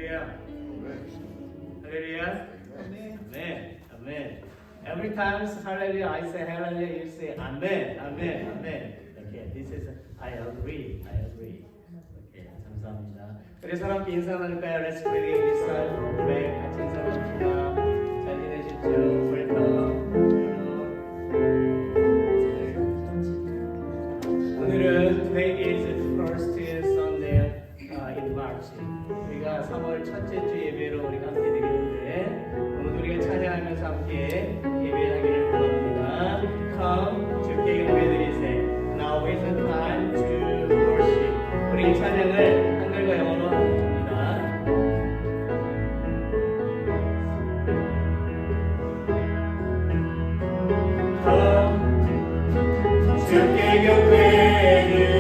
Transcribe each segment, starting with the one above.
할렐루야. 할렐루야. 아멘. 아멘. Every time hallelujah, I say hallelujah, you say amen, amen, amen. Okay, this is I agree, I agree. Okay, 감사합니다. 우리 서로 함께 인사 나눌까요? Let's greet this side. 네, 같이 인사 나눕시다. 잘 지내셨죠? Welcome. 오늘은 today is the first Sunday in March. 우리가 3월 첫째 주 예배로 우리가 함께 되겠는데 오늘 우리가 찬양하면서 함께 예배하기를 원합니다. Come 주께 경배드리세. Now is the time to worship. 우리 찬양을 한글과 영어로 합니다. Come 주께 경배드리세.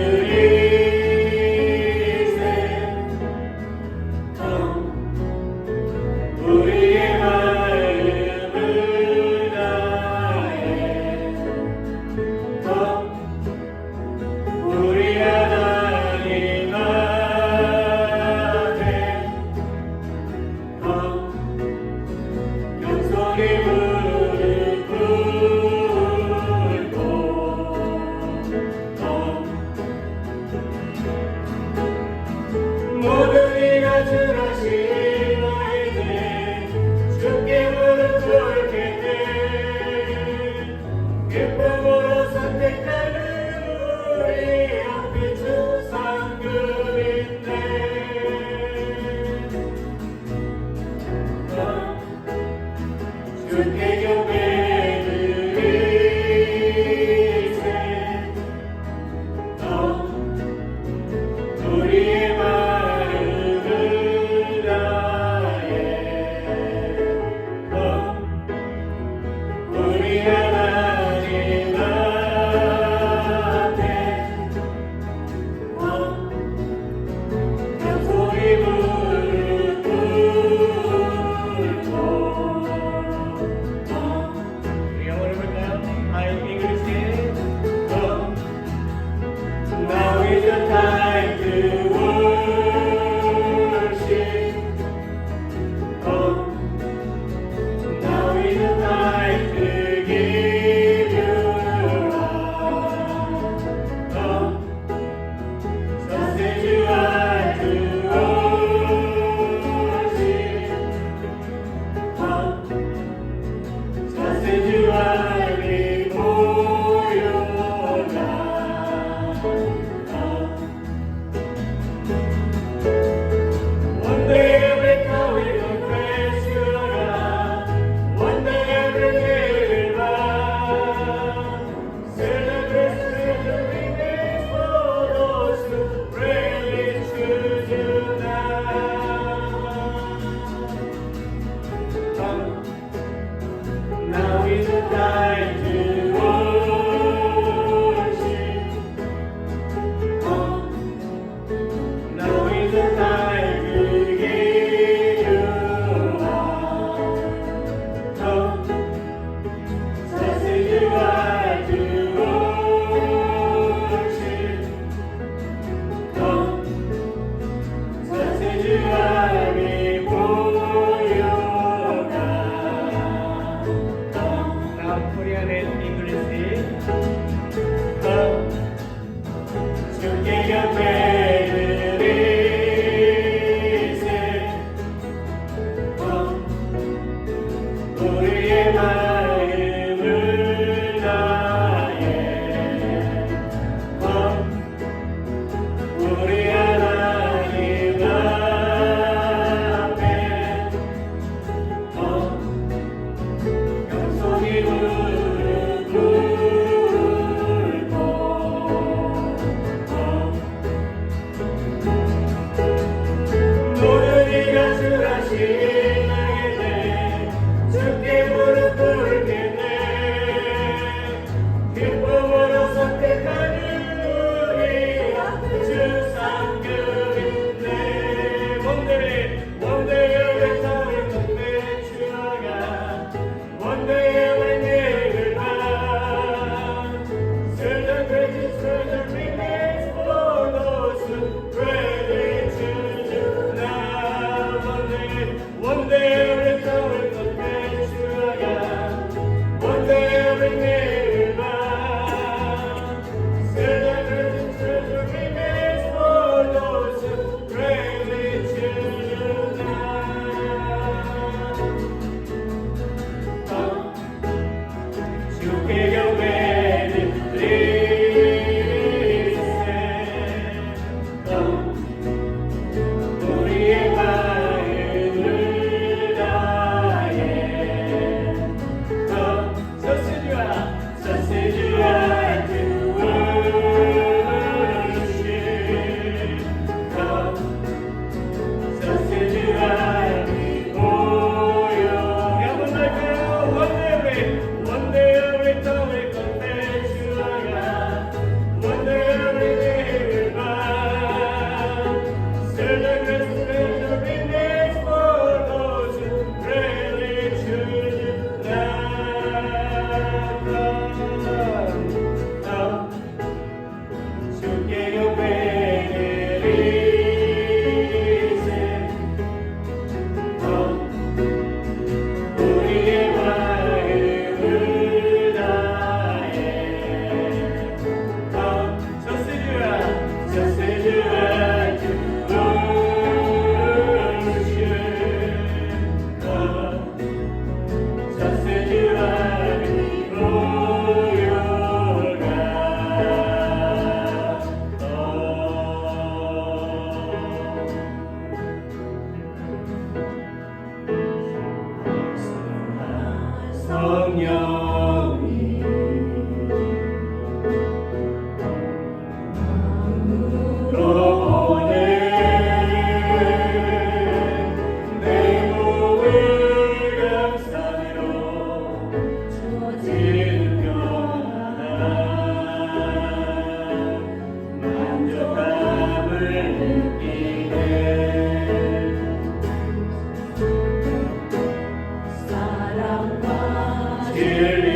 우리의 마음을 다해 우리 하나님 앞에 영성의 무릎 꿇고 모든 이가 주라시 기쁨으로 선택하는 우리 앞에 주 상급인데 주께 경배드리세. 우리의 마음을 길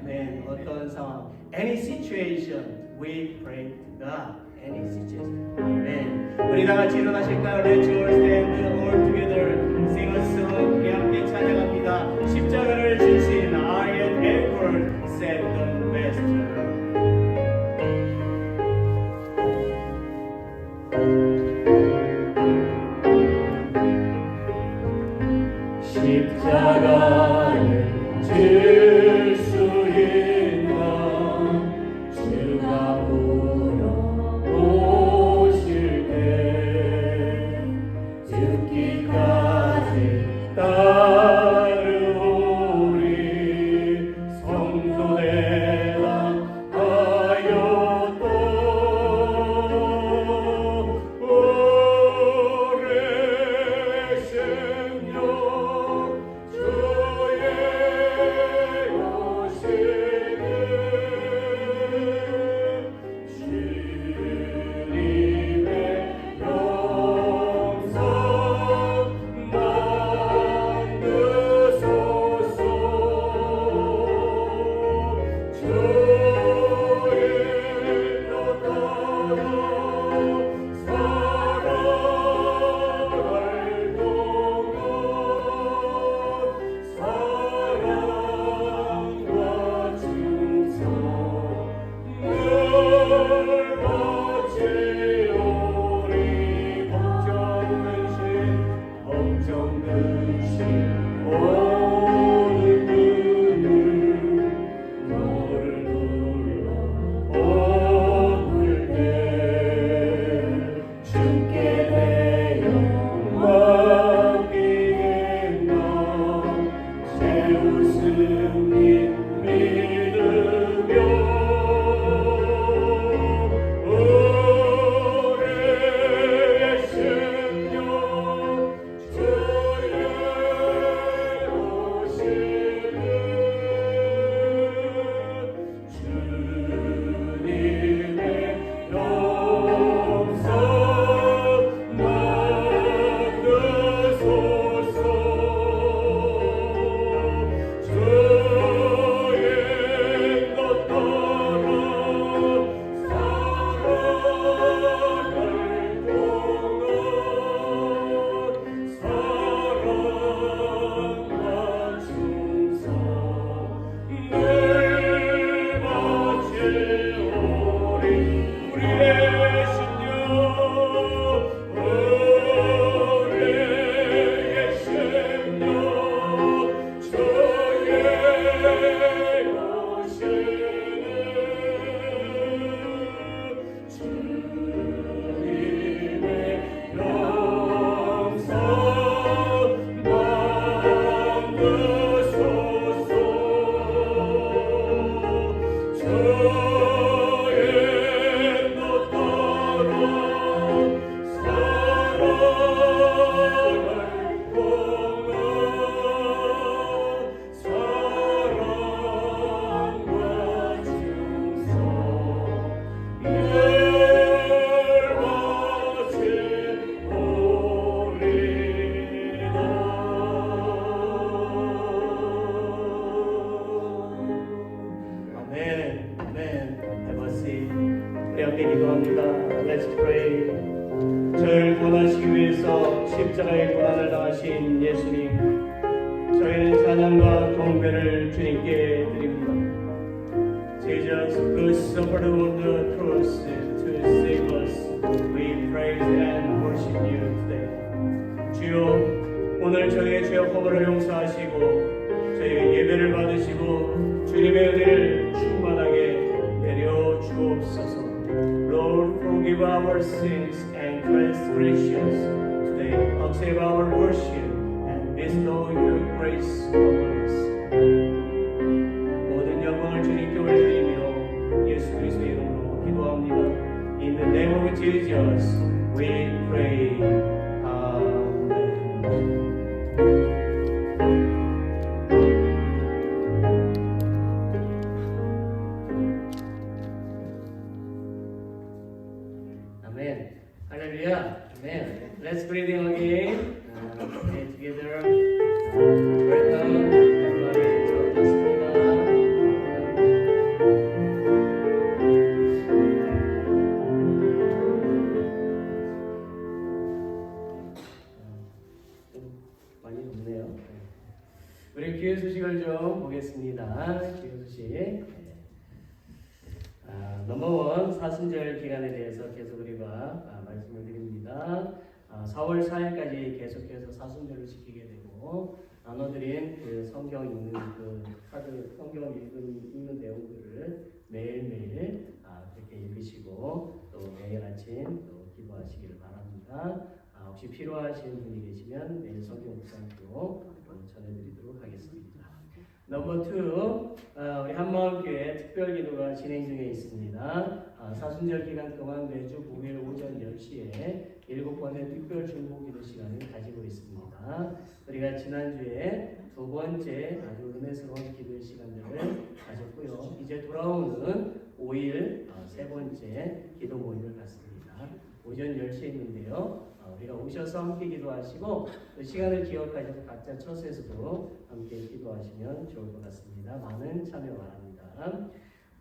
아멘. 어떤 상황, any situation, we pray to God. Any situation. 아멘. 우리 다 같이 일어나실까요? Let's all stand all together. Sing a song. 우리 함께 찬양합니다. 십자가를 지신 Iron Edward said the best. 십자가를 질 수 있나 주가 물어보실 때 죽기까지 따르오리 성도되라 하였도 오래 생명 Let's pray. 저희를 구원하시기 위해서 십자가의 고난을 당하신 예수님, 저희는 찬양과 경배를 주님께 드립니다. Jesus, who suffered on the cross to save us, we praise and worship you today. 주여, 오늘 저희의 죄악 허물을 용서하시고 저희의 예배를 받으시고 주님의 은혜를 충만하게 내려 주옵소서. Lord, forgive our sins and transgressions today. Accept our worship and bestow your grace upon us. 모든 영광을 주님께 올려드리며 예수 그리스도의 이름으로 기도합니다. In the name of Jesus, we pray. Amen. Amen. Hallelujah. Amen. Let's breathe in again. Stay together. Welcome. everybody. 좋습니다. 있습니다. 지효씨. 넘버원 사순절 기간에 대해서 계속 우리가 말씀을 드립니다. 4월 4일까지 계속해서 사순절을 지키게 되고 나눠드린 그 성경 읽는 그 카드 성경 읽는 내용들을 매일매일 그렇게 읽으시고 또 매일 아침 또 기도하시기를 바랍니다. 혹시 필요하신 분이 계시면 내일 성경 묵상도 전해드리도록 하겠습니다. 넘버 2, 우리 한마음교회 특별기도가 진행 중에 있습니다. 사순절 기간 동안 매주 목요일 오전 10시에 7번의 특별 중보기도 시간을 가지고 있습니다. 우리가 지난주에 두 번째 아주 은혜스러운 기도의 시간들을 가졌고요. 이제 돌아오는 5일 세 번째 기도 모임을 갖습니다. 오전 10시에 있는데요. 우리가 오셔서 함께 기도하시고 그 시간을 기억하셔서 각자 처소에서도 함께 기도하시면 좋을 것 같습니다. 많은 참여 바랍니다.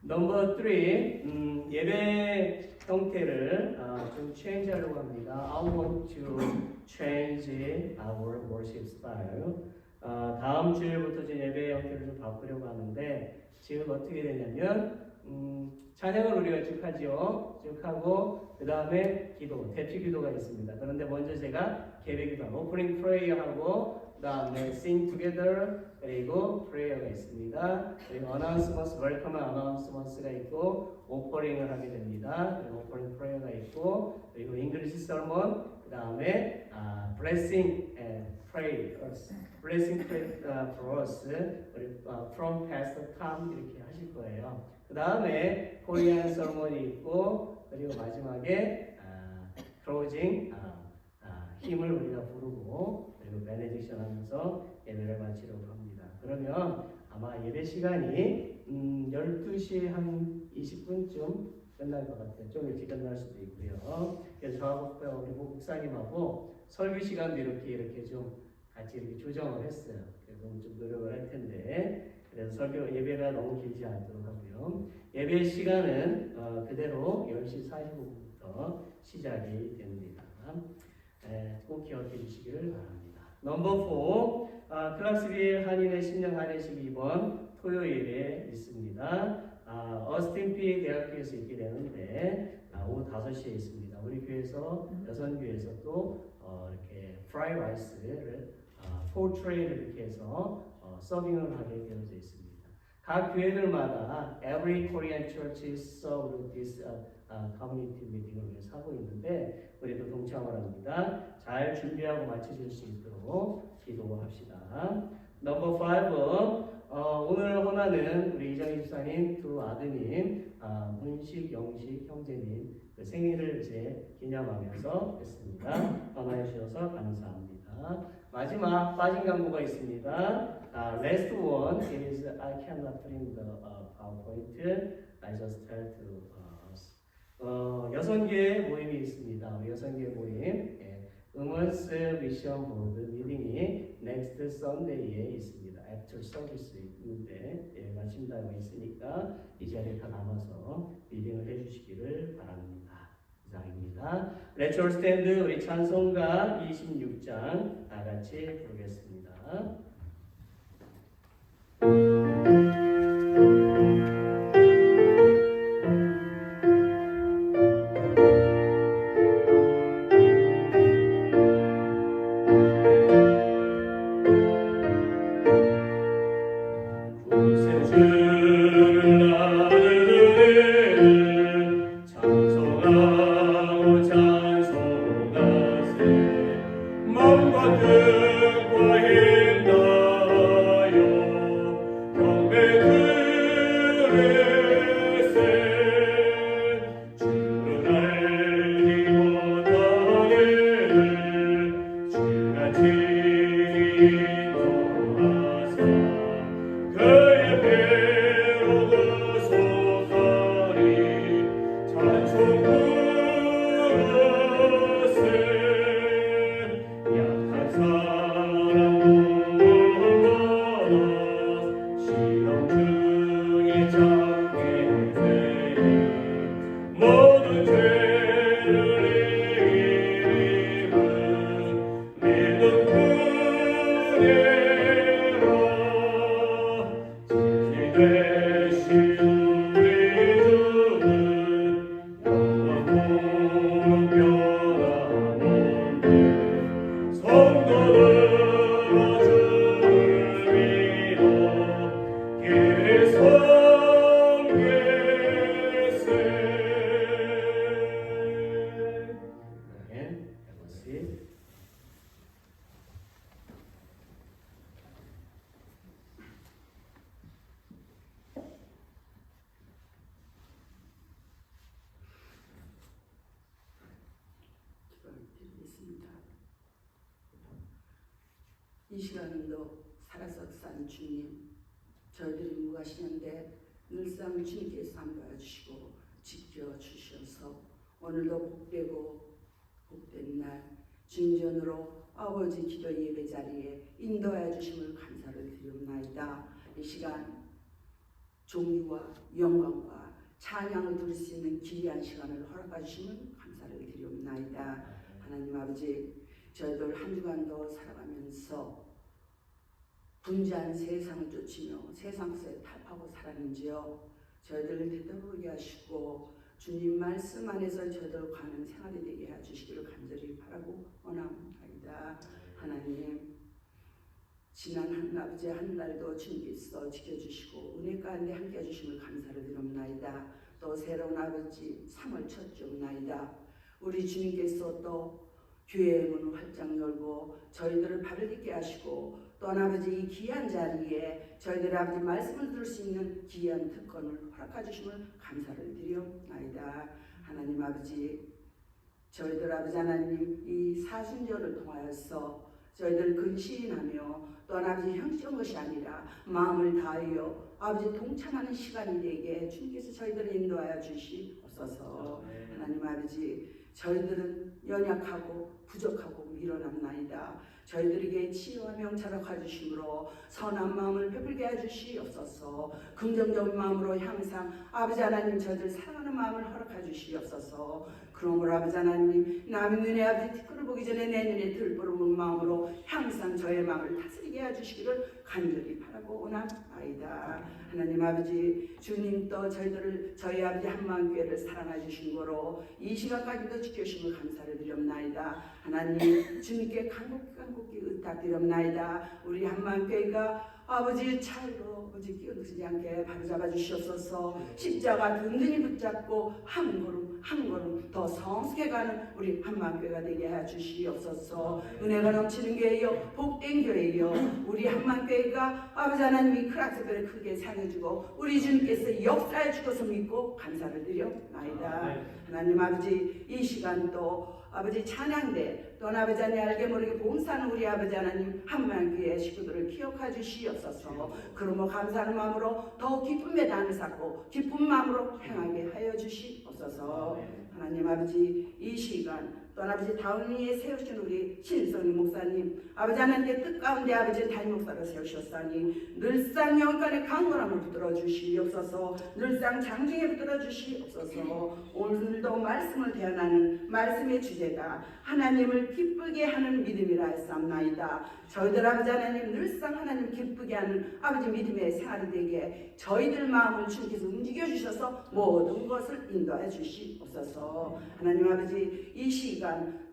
넘버 3, 예배 형태를 좀 change 하려고 합니다. I want to change our worship style. 다음 주일부터 좀 예배 형태를 좀 바꾸려고 하는데 지금 어떻게 되냐면 찬양을 우리가 쭉 하죠. 쭉 하고 그 다음에 기도, 대피 기도가 있습니다. 그런데 먼저 제가 계획기도 오프닝 프레이어하고 그 다음에 sing together 그리고 프레이어가 있습니다. 그리고 announcements, welcome announcements가 있고 오퍼링을 하게 됩니다. 그리고 오퍼링 프레이어가 있고 그리고 English sermon 그 다음에 blessing and pray us, blessing pray for us from Pastor Tom 이렇게 하실 거예요. 그 다음에 코리안 서머니 있고 그리고 마지막에 closing 힘을 우리가 부르고 그리고 베네딕션 하면서 예배를 마치려고 합니다. 그러면 아마 예배 시간이 12시 한 20분쯤 끝날 것 같아요. 좀 일찍 끝날 수도 있고요. 그래서 저하고 우리 목사님하고 설교 시간도 이렇게 좀 같이 이렇게 조정을 했어요. 그래서 좀 노력을 할 텐데 그래서 설교 예배가 너무 길지 않도록 하고요. 예배 시간은 그대로 10시 45분부터 시작이 됩니다. 꼭 기억해 주시기를 바랍니다. 넘버 4, 클락스빌 한인의 신년 한해식 2번 토요일에 있습니다. 어스틴피 대학교에서 있게 되는데 오후 5시에 있습니다. 우리 교회에서 여선교회에서 또 이렇게 프라이 라이스를 포트레이를 이렇게 해서 서빙을 하게 되어져 있습니다. 각 교회들마다 every Korean church serve this community meeting을 위해서 하고 있는데 우리도 동참을 합니다. 잘 준비하고 마치실 수 있도록 기도합시다. 넘버 5, 오늘 헌화는 우리 이정희 집사님 두 아드님 문식, 영식 형제님 그 생일을 이제 기념하면서 했습니다. 헌화해 주셔서 감사합니다. 마지막 빠진 광고가 있습니다. Last one is I cannot print the PowerPoint. I just tell to us. 여성계 모임이 있습니다. 여성계 모임. 음원스 미션 보드 미팅이 next Sunday에 있습니다. After service 있는데 마침 다 있으니까 이 자리에 다 남아서 미팅을 해주시기를 바랍니다. 이상입니다. Let's all stand. 우리 찬송가 26장 다 같이 부르겠습니다. 시험 중에 참 되신 우리 주는 영원토록 변함없네. 성도들아 주를 믿어 계속 계세. 네, 다시. 기도드리겠습니다. 이 시간도 살아서 산 주님, 저희들이 무가시는데 늘상 주님께서 함께 주시고 지켜주셔서 오늘도 복되고 복된 날 주님전으로 아버지 기도 예배 자리에 인도하여 주심을 감사를 드리옵나이다. 이 시간 종유와 영광과 찬양을 들을 수 있는 귀한 시간을 허락해 주심을 감사를 드리옵나이다. 하나님 아버지, 저희들 한 주간도 살아가면서 분주한 세상을 쫓으며 세상 속에 타파하고 살았는지요. 저희들을 되돌아오게 하시고 주님 말씀 안에서 저희들 가는 생활이 되게 해주시기를 간절히 바라고 원합니다. 하나님, 지난 아버지 한 날도 주님께서 지켜주시고 은혜 가운데 함께 해주심을 감사를 드립나이다. 또 새로운 아버지 3월 첫 주옵나이다. 우리 주님께서 또 교회의 문을 활짝 열고 저희들을 발을 딛게 하시고 또 아버지 이 귀한 자리에 저희들 아버지 말씀을 들을 수 있는 귀한 특권을 허락해 주심을 감사를 드리옵나이다. 하나님 아버지, 저희들 아버지 하나님 이 사순절을 통하여서 저희들 근신하며 또 아버지 형식한 것이 아니라 마음을 다하여 아버지 동참하는 시간이 되게 주님께서 저희들을 인도하여 주시옵소서. 하나님 아버지, 저희들은 연약하고 부족하고 미련합나이다. 저희들에게 치유와 명철을 가주심으로 선한 마음을 베풀게 해주시옵소서. 긍정적인 마음으로 항상 아버지 하나님 저희들 사랑하는 마음을 허락해 주시옵소서. 그러므로 아버지 하나님 남의 눈에 아버지 티끌을 보기 전에 내 눈에 들보는 마음으로 항상 저의 마음을 다스리게 해주시기를 간절히 바라고 원합니다. 하나님 아버지, 주님 또 저희들을 저희 아버지 한마음교회를 사랑해 주신 거로 이 시간까지도 지켜주심을 감사를 드립나이다. 하나님 주님께 간곡히 의탁드립나이다. 우리 한마음교회가 아버지 차로 아버지 끼어들지 않게 바로잡아 주시옵소서. 십자가 든든히 붙잡고 한 걸음 한 걸음 더 성숙해 가는 우리 한마음교회가 되게 해 주시옵소서. 은혜가 넘치는 교회요 복된 교회요 우리 한마음교회가 아버지 하나님이 크락스별을 크게 살려주고 우리 주님께서 역사해 주셔서 믿고 감사를 드려나이다. 하나님 아버지, 이 시간도 아버지 찬양대 또 아버지 하나님 알게 모르게 봉사하는 우리 아버지 하나님 한마음교회 식구들을 기억해 주시옵소서. 그러므로 감사하는 마음으로 더욱 기쁨의 단을 쌓고 기쁜 마음으로 행하게 하여 주시옵소서. 하나님 아버지, 이 시간 또 아버지 다운이에 세우신 우리 신성희 목사님 아버지 하나님께 뜻 가운데 아버지 담임 목사를 세우셨사니 늘상 영간의 강건함을 붙들어 주시옵소서. 늘상 장중에 붙들어 주시옵소서. 오늘도 말씀을 대언하는 말씀의 주제가 하나님을 기쁘게 하는 믿음이라 했사옵나이다. 저희들 아버지 하나님 늘상 하나님 기쁘게 하는 아버지 믿음의 생활이 되게 저희들 마음을 주님께서 움직여 주셔서 모든 것을 인도해 주시옵소서. 하나님 아버지, 이 시간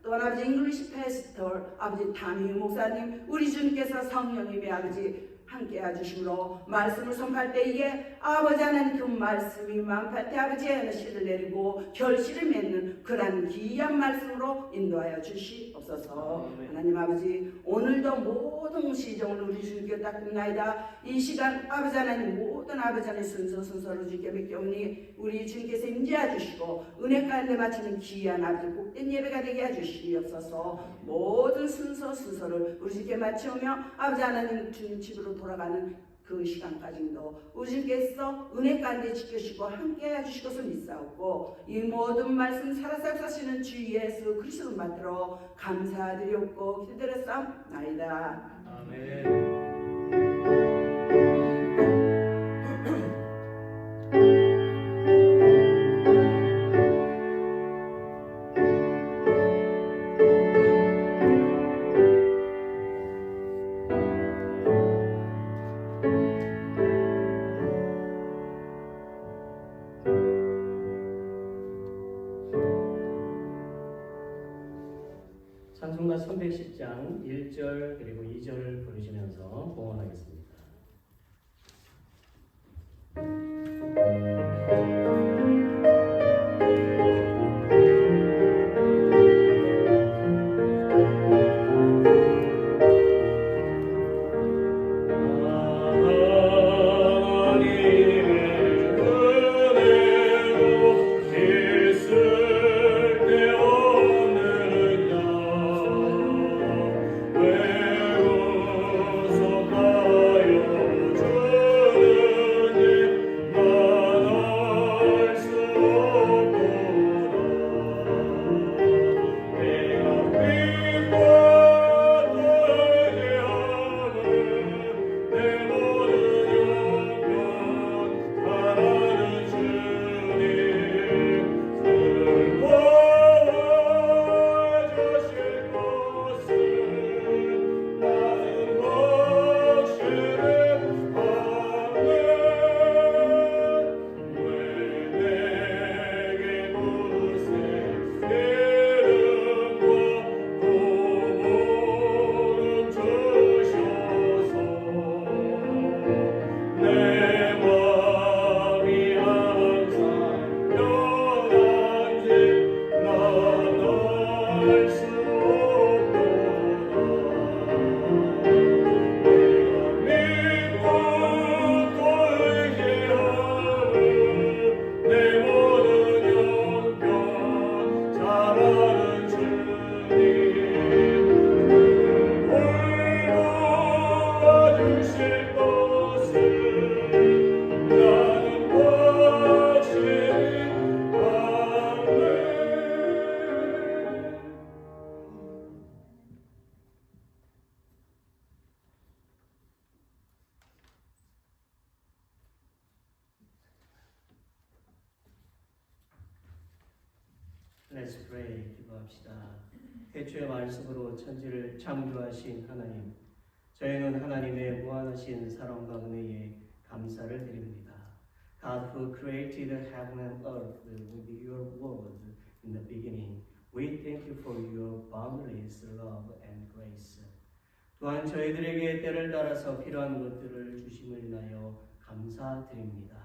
또 아버지 잉글리시 패스터 아버지 담임 목사님 우리 주님께서 성령님의 아버지 함께 해주심으로 말씀을 선포할 때에 아버지 하나님 그 말씀이 만파때 아버지의 씨를 내리고 결실을 맺는 그러한 귀한 말씀으로 인도하여 주시옵소서. 하나님 아버지, 오늘도 모든 시정을 우리 주님께 닦습나이다. 이 시간 아버지 하나님 모든 아버지 하나님 순서로 주님께 맡겨오니 우리 주님께서 임재해 주시고 은혜 가운데 마치는 귀한 아버지 복된 예배가 되게 해주시옵소서. 모든 순서를 우리 주님께 마치오며 아버지 하나님 주님 집으로 돌아가는 그 시간까지도 우리 주님께서 은혜 가운데 지켜주시고 함께 해주실 것을 믿사옵고 이 모든 말씀 살아서 사시는 주 예수 그리스도 만들어 감사드렸고 기도드렸사옵나이다. 아멘. 찬송가 310장 1절 그리고 2절을 부르시면서 봉헌하겠습니다. Let's pray. 기도합시다. 태초의 말씀으로 천지를 창조하신 하나님, 저희는 하나님의 무한하신 사랑과 은혜에 감사를 드립니다. God who created heaven and earth with your word in the beginning, we thank you for your boundless love and grace. 또한 저희들에게 때를 따라서 필요한 것들을 주심을 인하여 감사드립니다.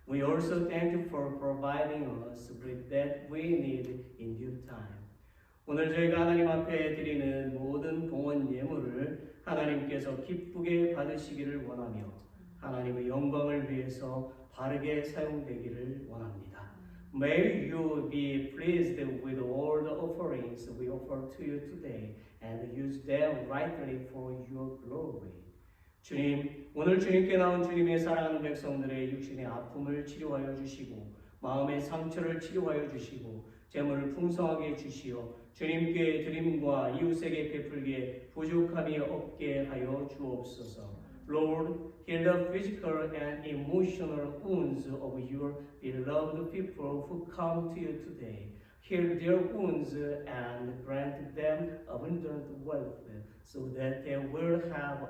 We also thank you for providing us with that we need in due time. 오늘 저희가 하나님 앞에 드리는 모든 봉헌 예물을 하나님께서 기쁘게 받으시기를 원하며 하나님의 영광을 위해서 바르게 사용되기를 원합니다. May you be pleased with all the offerings we offer to you today and use them rightly for your glory. 주님, 오늘 주님께 나온 주님의 사랑하는 백성들의 육신의 아픔을 치료하여 주시고 마음의 상처를 치료하여 주시고 재물을 풍성하게 주시어 주님께 드림과 이웃에게 베풀기에 부족함이 없게 하여 주옵소서. Lord, heal the physical and emotional wounds of your beloved people who come to you today. Heal their wounds and grant them abundant wealth so that they will have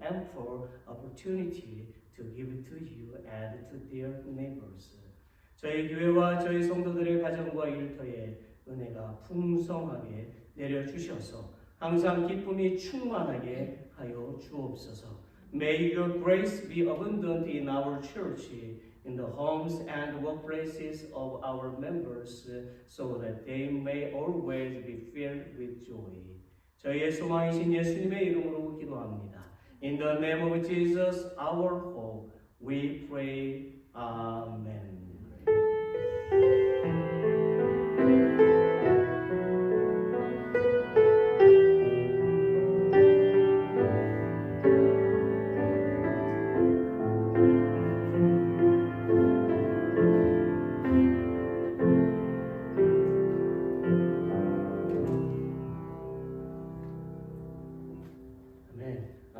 ample opportunity to give to you and to their neighbors. 저희 교회와 저희 성도들의 가정과 일터에 은혜가 풍성하게 내려주셔서 항상 기쁨이 충만하게 하여 주옵소서. May your grace be abundant in our church, in the homes and workplaces of our members, so that they may always be filled with joy. 저희의 소망이신 예수님의 이름으로 기도합니다. In the name of Jesus, our hope, we pray. Amen.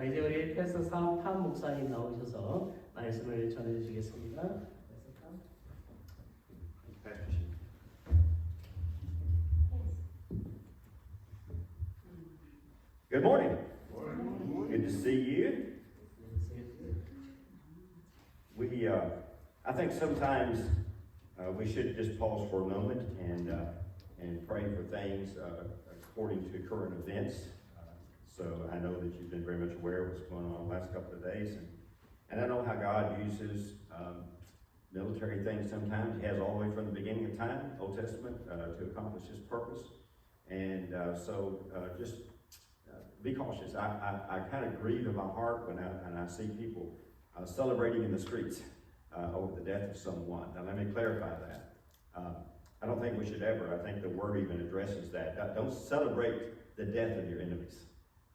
이제 우리 패스터 팜 목사님 나오셔서 말씀을 전해주시겠습니다. Good morning. Good to see you. I think sometimes we should just pause for a moment and pray for things. Of according to current events. So I know that you've been very much aware of what's going on the last couple of days. And I know how God uses military things sometimes. He has all the way from the beginning of time, Old Testament, to accomplish his purpose. And so just be cautious. I kind of grieve in my heart when I see people celebrating in the streets over the death of someone. Now let me clarify that. I don't think we should ever. I think the word even addresses that. Don't celebrate the death of your enemies.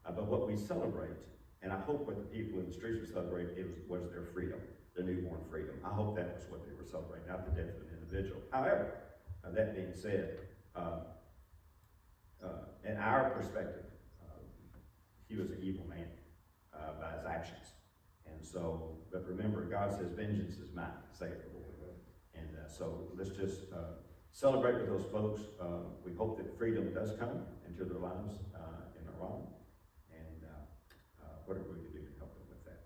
But what we celebrate, and I hope what the people in the streets were celebrating, was their freedom, their newborn freedom. I hope that was what they were celebrating, not the death of an individual. However, that being said, in our perspective, he was an evil man by his actions. And so, but remember, God says, vengeance is mine, saith the Lord. And so let's just celebrate with those folks. We hope that freedom does come into their lives in Iran. And whatever we can do to help them with that.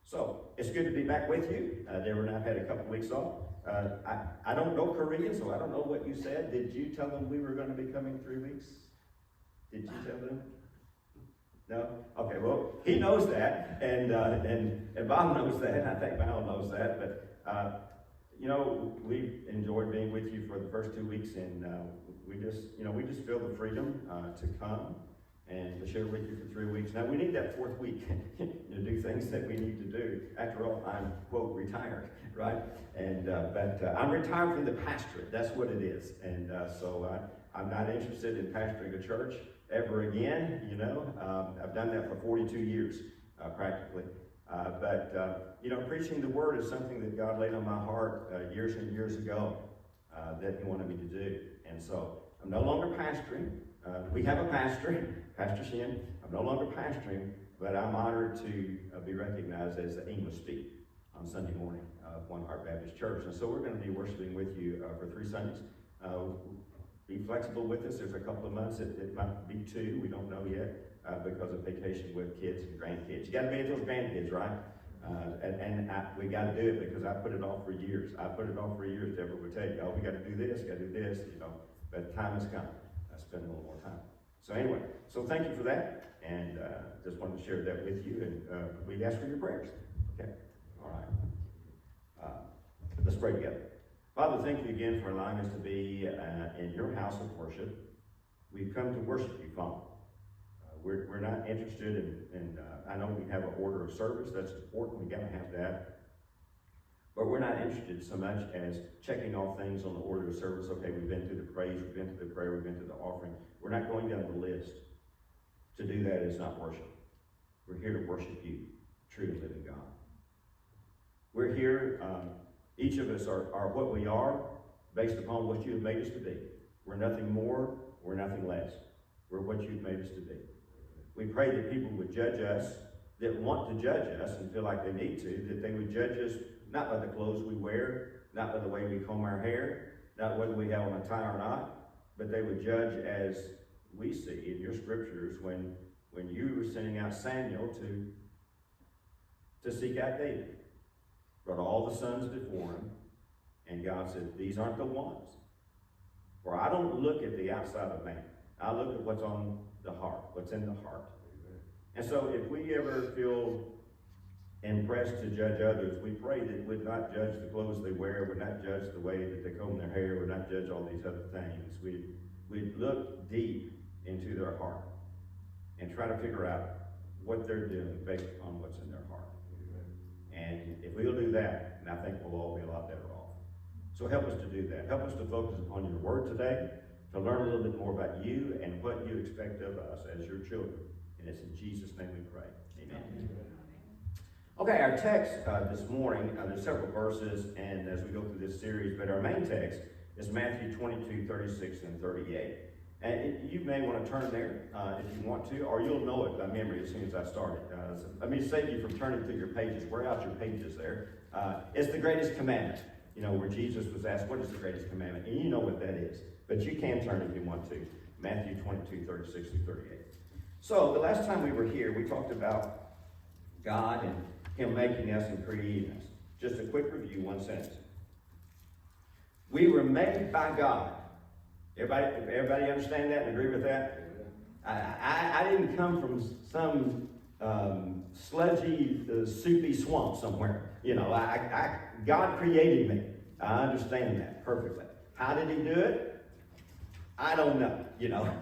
So, it's good to be back with you. Deborah and I have had a couple weeks off. I don't know Korean, so I don't know what you said. Did you tell them we were going to be coming 3 weeks? Did you tell them? No? Okay, well, he knows that, and Bob knows that, and I think Val knows that, but, you know, we enjoyed being with you for the first 2 weeks, and we just feel the freedom to come and to share with you for 3 weeks. Now, we need that fourth week to do things that we need to do. After all, I'm, quote, retired, right? And, but I'm retired from the pastorate. That's what it is. And so I'm not interested in pastoring a church ever again, you know. I've done that for 42 years, practically. But you know, preaching the word is something that God laid on my heart years and years ago that he wanted me to do. And so I'm no longer pastoring. We have a pastor, Pastor Shin. I'm no longer pastoring, but I'm honored to be recognized as the English speaker on Sunday morning of One Heart Baptist Church. And so we're going to be worshiping with you for 3 Sundays. Be flexible with us. There's a couple of months. It might be 2. We don't know yet because of vacation with kids and grandkids. You got to be with those grandkids, right? We got to do it because I put it off for years. Deborah would tell you, oh, we got to do this, you know. But time has come. I spend a little more time. So anyway, so thank you for that, and just wanted to share that with you, and we ask for your prayers. Okay, all right. Let's pray together. Father, thank you again for allowing us to be in your house of worship. We've come to worship you, Father. We're not interested in I know we have an order of service. That's important. We got to have that. But we're not interested so much as checking off things on the order of service. Okay, we've been through the praise, we've been through the prayer, we've been through the offering. We're not going down the list. To do that is not worship. We're here to worship you, true and living God. We're here, each of us are what we are based upon what you have made us to be. We're nothing more, we're nothing less. We're what you've made us to be. We pray that people would judge us, that want to judge us and feel like they need to, that they would judge us not by the clothes we wear, not by the way we comb our hair, not whether we have on a tie or not, but they would judge as we see in your scriptures when you were sending out Samuel to seek out David. Brought all the sons before him, and God said, these aren't the ones. For I don't look at the outside of man. I look at what's on the heart, what's in the heart. And so if we ever feel impressed to judge others, we pray that we'd not judge the clothes they wear, we'd not judge the way that they comb their hair, we'd not judge all these other things. We'd look deep into their heart and try to figure out what they're doing based upon what's in their heart. And if we'll do that, and I think we'll all be a lot better off. So help us to do that. Help us to focus upon your word today, to learn a little bit more about you and what you expect of us as your children. And it's in Jesus' name we pray. Amen. Okay, our text this morning, there's several verses, and as we go through this series, but our main text is Matthew 22, 36, and 38. And you may want to turn there if you want to, or you'll know it by memory as soon as I start it. So let me save you from turning through your pages. Wear out your pages there. It's the greatest commandment, you know, where Jesus was asked, what is the greatest commandment? And you know what that is. But you can turn if you want to. Matthew 22, 36 through 38. So the last time we were here, we talked about God and him making us and creating us. Just a quick review, one sentence. We were made by God. Everybody understand that and agree with that? I didn't come from some sludgy, soupy swamp somewhere. You know, God created me. I understand that perfectly. How did he do it? I don't know. You know,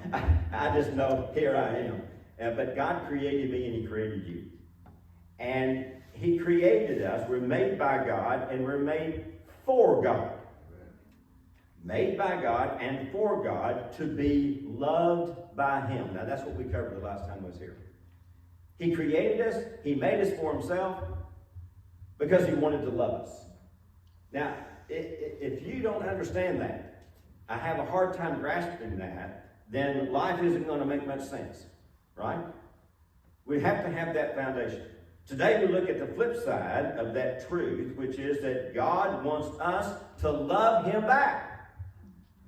I just know here I am. But God created me and he created you. And he created us. We're made by God and we're made for God. Made by God and for God to be loved by him. Now that's what we covered the last time I was here. He created us. He made us for himself because he wanted to love us. Now, if you don't understand that, I have a hard time grasping that, then life isn't going to make much sense, right? We have to have that foundation. Today we look at the flip side of that truth, which is that God wants us to love him back.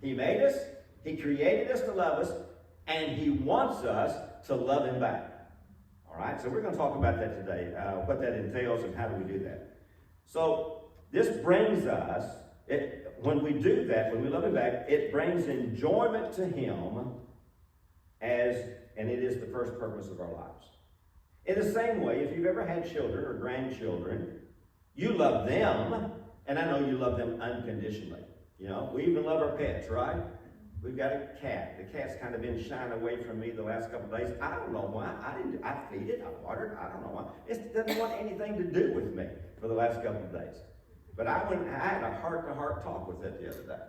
He made us, he created us to love us, and he wants us to love him back. All right, so we're going to talk about that today, what that entails and how do we do that. So this brings us, when we do that, when we love him back, it brings enjoyment to him and it is the first purpose of our lives. In the same way, if you've ever had children or grandchildren, you love them, and I know you love them unconditionally. You know, we even love our pets, right? We've got a cat. The cat's kind of been shying away from me the last couple of days. I don't know why. I feed it, I water it, I don't know why. It doesn't want anything to do with me for the last couple of days. But I had a heart-to-heart talk with it the other day.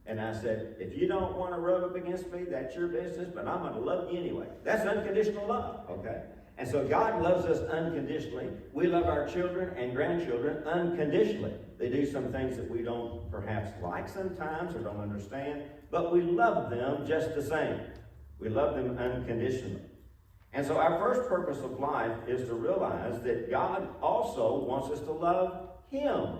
And I said, if you don't want to rub up against me, that's your business, but I'm going to love you anyway. That's unconditional love, okay? And so God loves us unconditionally. We love our children and grandchildren unconditionally. They do some things that we don't perhaps like sometimes or don't understand, but we love them just the same. We love them unconditionally. And so our first purpose of life is to realize that God also wants us to love him.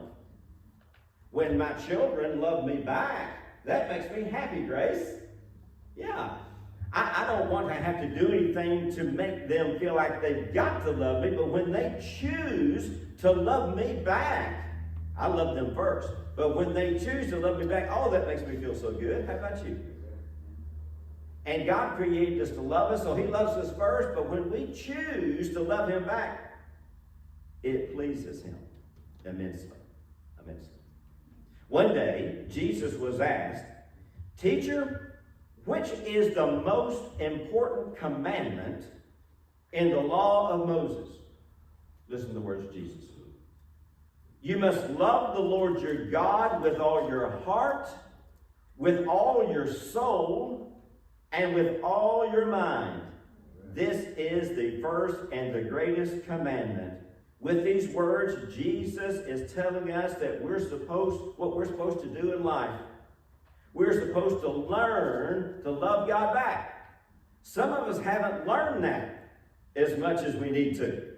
When my children love me back, that makes me happy, Grace. Yeah. I don't want to have to do anything to make them feel like they've got to love me, but when they choose to love me back, I love them first. But when they choose to love me back, oh, that makes me feel so good. How about you? And God created us to love us, so he loves us first, but when we choose to love him back, it pleases him immensely. Immensely. One day, Jesus was asked, "Teacher, which is the most important commandment in the law of Moses?" Listen to the words of Jesus. "You must love the Lord your God with all your heart, with all your soul, and with all your mind. This is the first and the greatest commandment." With these words, Jesus is telling us that what we're supposed to do in life. We're supposed to learn to love God back. Some of us haven't learned that as much as we need to.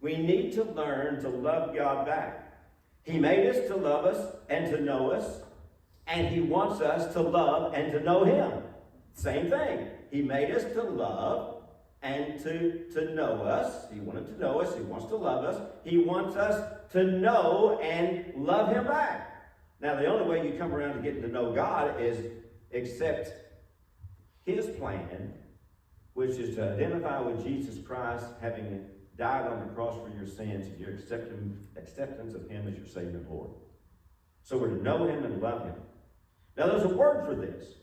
We need to learn to love God back. He made us to love us and to know us, and he wants us to love and to know him. Same thing. He made us to love and to know us. He wanted to know us. He wants to love us. He wants us to know and love him back. Now, the only way you come around to getting to know God is accept his plan, which is to identify with Jesus Christ, having died on the cross for your sins, and your acceptance of him as your Savior and Lord. So we're to know him and love him. Now, there's a word for this.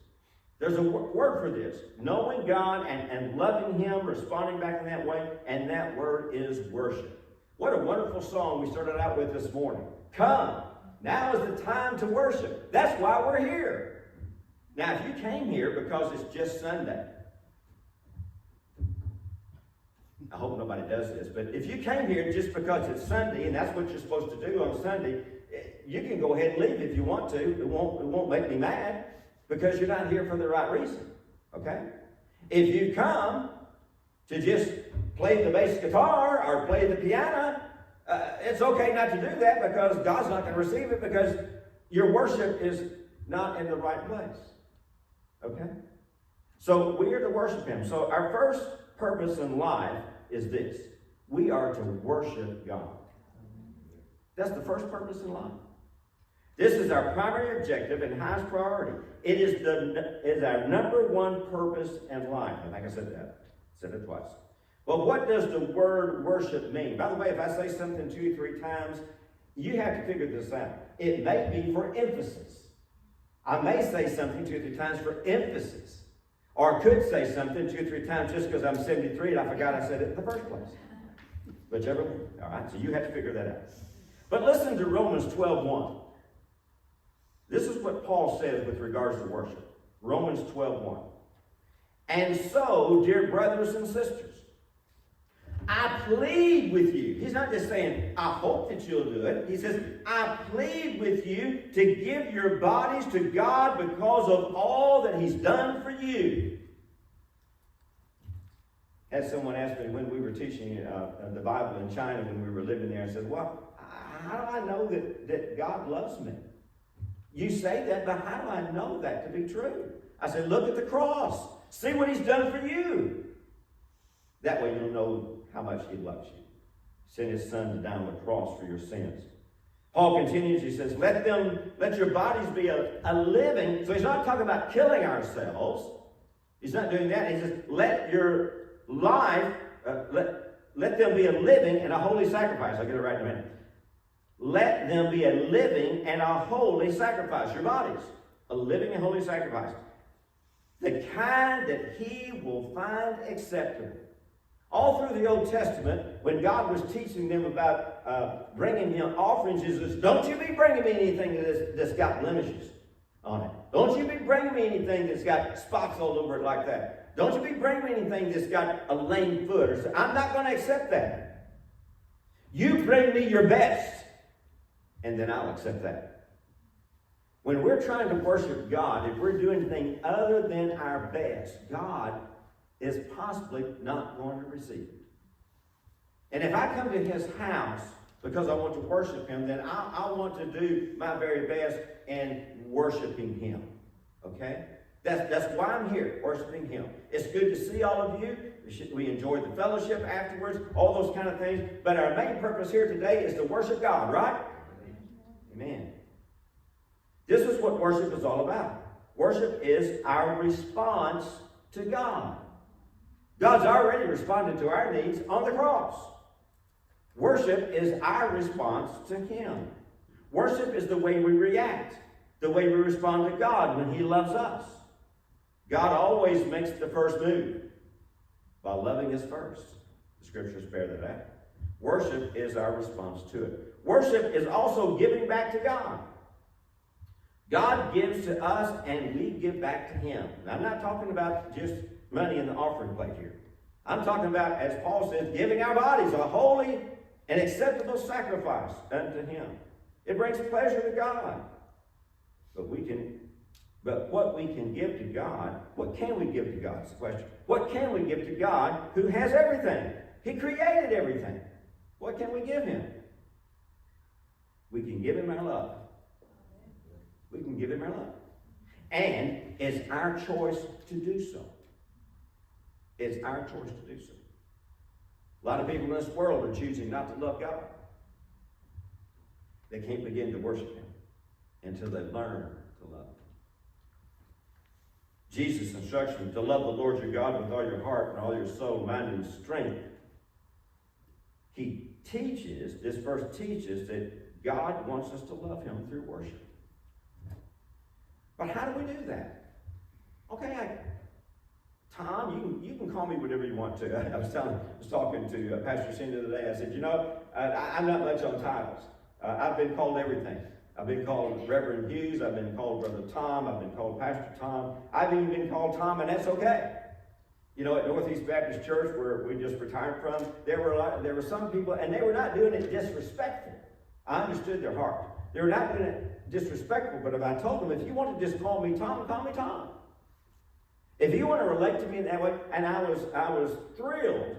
There's a word for this. Knowing God and loving him, responding back in that way, and that word is worship. What a wonderful song we started out with this morning. Come, now is the time to worship. That's why we're here. Now, if you came here because it's just Sunday, I hope nobody does this, but if you came here just because it's Sunday and that's what you're supposed to do on Sunday, you can go ahead and leave if you want to. It won't make me mad because you're not here for the right reason. Okay? If you come to just play the bass guitar or play the piano, it's okay not to do that because God's not going to receive it because your worship is not in the right place. Okay? So we are to worship him. So our first purpose in life is this. We are to worship God. That's the first purpose in life. This is our primary objective and highest priority. It is our number one purpose in life. I think I said that. I said it twice. Well, what does the word worship mean? By the way, if I say something 2 or 3 times, you have to figure this out. It may be for emphasis. I may say something 2 or 3 times for emphasis. Or I could say something 2 or 3 times just because I'm 73 and I forgot I said it in the first place. Whichever one. All right, so you have to figure that out. But listen to Romans 12:1. This is what Paul says with regards to worship. Romans 12:1. And so, dear brothers and sisters, I plead with you. He's not just saying, I hope that you'll do it. He says, I plead with you to give your bodies to God because of all that he's done for you. Had someone ask me when we were teaching the Bible in China when we were living there, and said, well, how do I know that God loves me? You say that, but how do I know that to be true? I said, look at the cross. See what he's done for you. That way you'll know how much he loves you. Sent his son to die on the cross for your sins. Paul continues, he says, let your bodies be a living. So he's not talking about killing ourselves. He's not doing that. He says, let your life, let them be a living and a holy sacrifice. I'll get it right in a minute. Let them be a living and a holy sacrifice. Your bodies, a living and holy sacrifice. The kind that he will find acceptable. All through the Old Testament, when God was teaching them about bringing him offerings, he says, don't you be bringing me anything that's got blemishes on it. Don't you be bringing me anything that's got spots all over it like that. Don't you be bringing me anything that's got a lame foot. I'm not going to accept that. You bring me your best, and then I'll accept that. When we're trying to worship God, if we're doing anything other than our best, God is possibly not going to receive it. And if I come to his house because I want to worship him, then I want to do my very best in worshiping him. Okay? That's why I'm here, worshiping him. It's good to see all of you. We enjoy the fellowship afterwards, all those kind of things. But our main purpose here today is to worship God, right? Amen. This is what worship is all about. Worship is our response to God. God's already responded to our needs on the cross. Worship is our response to him. Worship is the way we react, the way we respond to God when he loves us. God always makes the first move by loving us first. The scriptures bear that out. Worship is our response to it. Worship is also giving back to God. God gives to us and we give back to him. Now, I'm not talking about just money in the offering plate here. I'm talking about, as Paul says, giving our bodies a holy and acceptable sacrifice unto him. It brings pleasure to God. But what we can give to God, what can we give to God is the question. What can we give to God who has everything? He created everything. What can we give him? We can give him our love. We can give him our love. And it's our choice to do so. It's our choice to do so. A lot of people in this world are choosing not to love God. They can't begin to worship him until they learn to love him. Jesus' instruction to love the Lord your God with all your heart and all your soul, mind, and strength. He teaches, this verse teaches that God wants us to love him through worship. But how do we do that? Okay, Tom, you can call me whatever you want to. I was talking to Pastor Cindy the other day. I said, I'm not much on titles. I've been called everything. I've been called Reverend Hughes. I've been called Brother Tom. I've been called Pastor Tom. I've even been called Tom, and that's okay. At Northeast Baptist Church, where we just retired from, there were some people, and they were not doing it disrespectful. I understood their heart. They were not doing it disrespectful, but if I told them, if you want to just call me Tom, call me Tom. If you want to relate to me in that way, and I was thrilled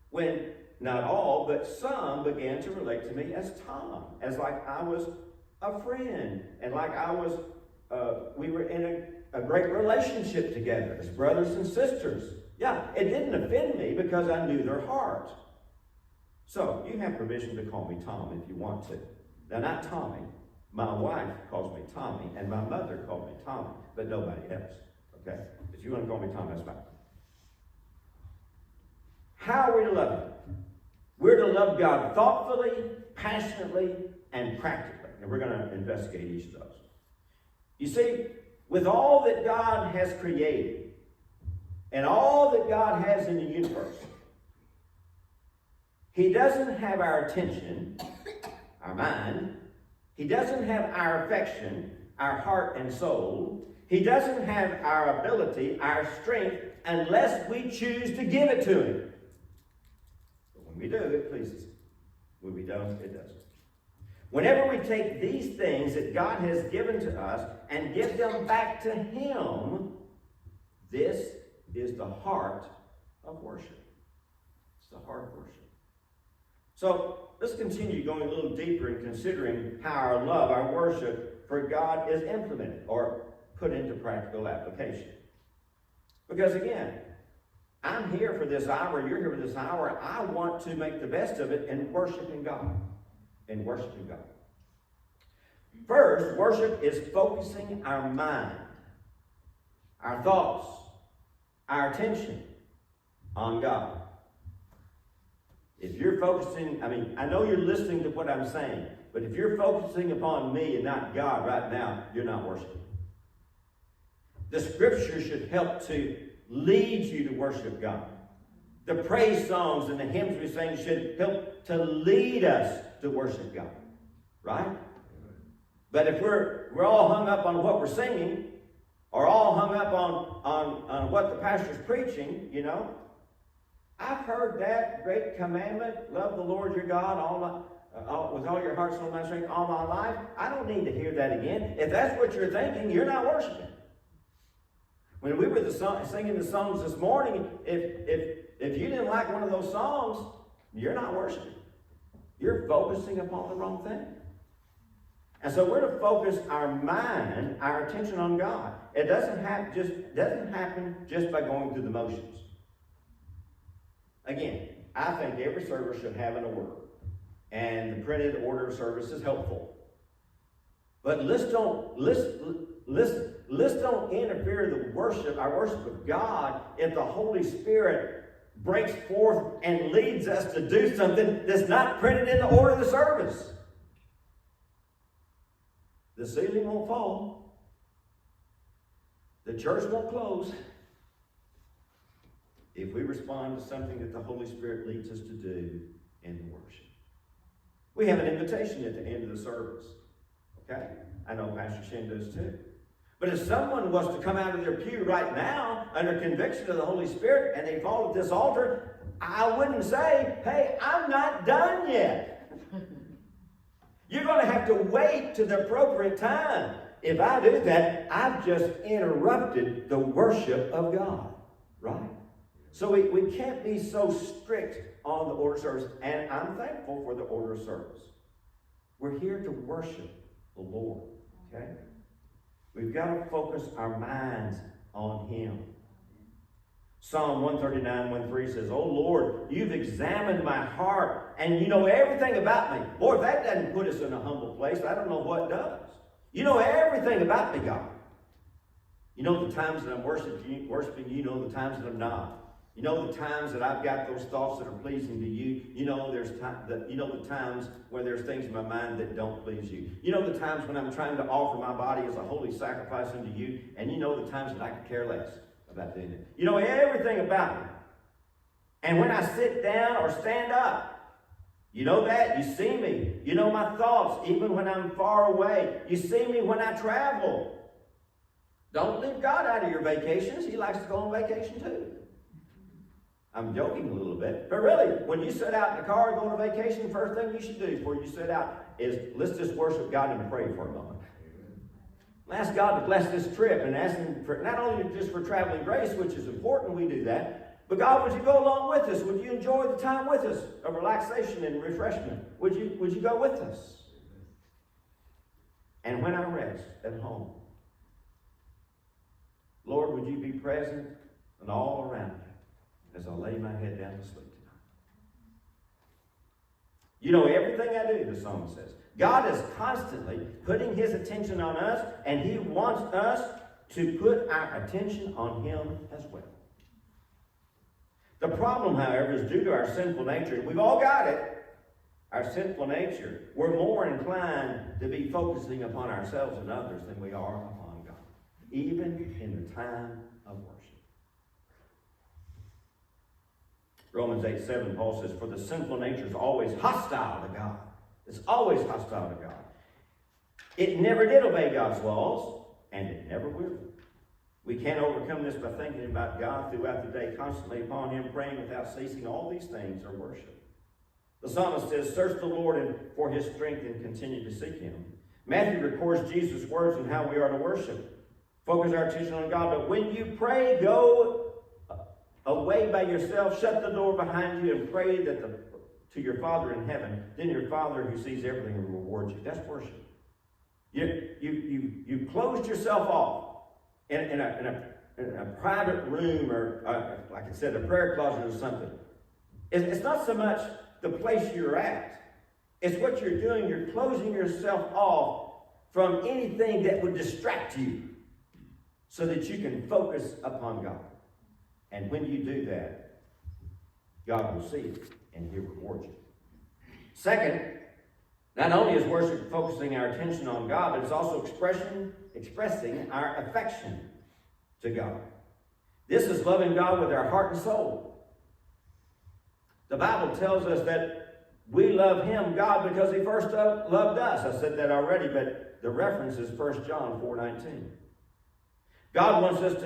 when not all, but some began to relate to me as Tom, as like I was a friend, and like we were in a great relationship together as brothers and sisters. Yeah, it didn't offend me because I knew their heart. So you have permission to call me Tom if you want to. Now, not Tommy, My wife calls me Tommy, and my mother called me Tommy, but nobody else. Okay? If you want to call me Tommy, that's fine. How are we to love Him? We're to love God thoughtfully, passionately, and practically. And we're going to investigate each of those. You see, with all that God has created, and all that God has in the universe, He doesn't have our attention, our mind. He doesn't have our affection, our heart and soul. He doesn't have our ability, our strength, unless we choose to give it to Him. But when we do, it pleases Him. When we don't, it doesn't. Whenever we take these things that God has given to us and give them back to Him, this is the heart of worship. It's the heart of worship. So let's continue going a little deeper and considering how our love, our worship for God is implemented or put into practical application. Because again, I'm here for this hour, you're here for this hour. I want to make the best of it in worshiping God. In worshiping God. First, worship is focusing our mind, our thoughts, our attention on God. If you're focusing, I know you're listening to what I'm saying, but if you're focusing upon me and not God right now, you're not worshiping. The scripture should help to lead you to worship God. The praise songs and the hymns we sing should help to lead us to worship God. Right? But if we're all hung up on what we're singing, or all hung up on what the pastor's preaching, you know, I've heard that great commandment, love the Lord your God with all your heart, soul, mind, strength, all my life. I don't need to hear that again. If that's what you're thinking, you're not worshiping. When we were singing the songs this morning, if you didn't like one of those songs, you're not worshiping. You're focusing upon the wrong thing. And so we're to focus our mind, our attention on God. It doesn't happen just by going through the motions. Again, I think every service should have an order. And the printed order of service is helpful. But let's don't interfere our worship of God if the Holy Spirit breaks forth and leads us to do something that's not printed in the order of the service. The ceiling won't fall. The church won't close if we respond to something that the Holy Spirit leads us to do in the worship. We have an invitation at the end of the service. Okay? I know Pastor Shin does too. But if someone was to come out of their pew right now under conviction of the Holy Spirit and they fall at this altar, I wouldn't say, hey, I'm not done yet. You're going to have to wait to the appropriate time. If I do that, I've just interrupted the worship of God. Right? So we can't be so strict on the order of service. And I'm thankful for the order of service. We're here to worship the Lord. Okay? We've got to focus our minds on Him. Psalm 139:1-3 says, "Oh Lord, you've examined my heart, and you know everything about me." Boy, if that doesn't put us in a humble place, I don't know what does. You know everything about me, God. You know the times that I'm worshiping you. You know the times that I'm not. You know the times that I've got those thoughts that are pleasing to you. You know the times where there's things in my mind that don't please you. You know the times when I'm trying to offer my body as a holy sacrifice unto you, and you know the times that I could care less about doing it. You know everything about me. And when I sit down or stand up, you know that. You see me. You know my thoughts, even when I'm far away. You see me when I travel. Don't leave God out of your vacations. He likes to go on vacation too. I'm joking a little bit, but really, when you sit out in the car and go on a vacation, the first thing you should do before you sit out is let's just worship God and pray for a moment. Ask God to bless this trip and ask Him for not only just for traveling grace, which is important, we do that, but God, would you go along with us? Would you enjoy the time with us of relaxation and refreshment? Would you go with us? And when I rest at home, Lord, would you be present and all around me as I lay my head down to sleep tonight? You know everything I do, the psalmist says. God is constantly putting his attention on us, and he wants us to put our attention on him as well. The problem, however, is due to our sinful nature. We've all got it. Our sinful nature. We're more inclined to be focusing upon ourselves and others than we are upon God, even in the time of worship. Romans 8:7, Paul says, for the sinful nature is always hostile to God. It's always hostile to God. It never did obey God's laws, and it never will. We can't overcome this by thinking about God throughout the day, constantly upon him, praying without ceasing. All these things are worship. The psalmist says, search the Lord for his strength and continue to seek him. Matthew records Jesus' words and how we are to worship. Focus our attention on God. But when you pray, go away by yourself, shut the door behind you, and pray to your Father in heaven. Then your Father who sees everything will reward you. That's worship. You closed yourself off in a private room, or like I said, a prayer closet or something. It's not so much the place you're at. It's what you're doing. You're closing yourself off from anything that would distract you so that you can focus upon God. And when you do that, God will see it and he'll reward you. Second, not only is worship focusing our attention on God, but it's also expressing our affection to God. This is loving God with our heart and soul. The Bible tells us that we love him, God, because he first loved us. I said that already, but the reference is 1 John 4:19. God wants us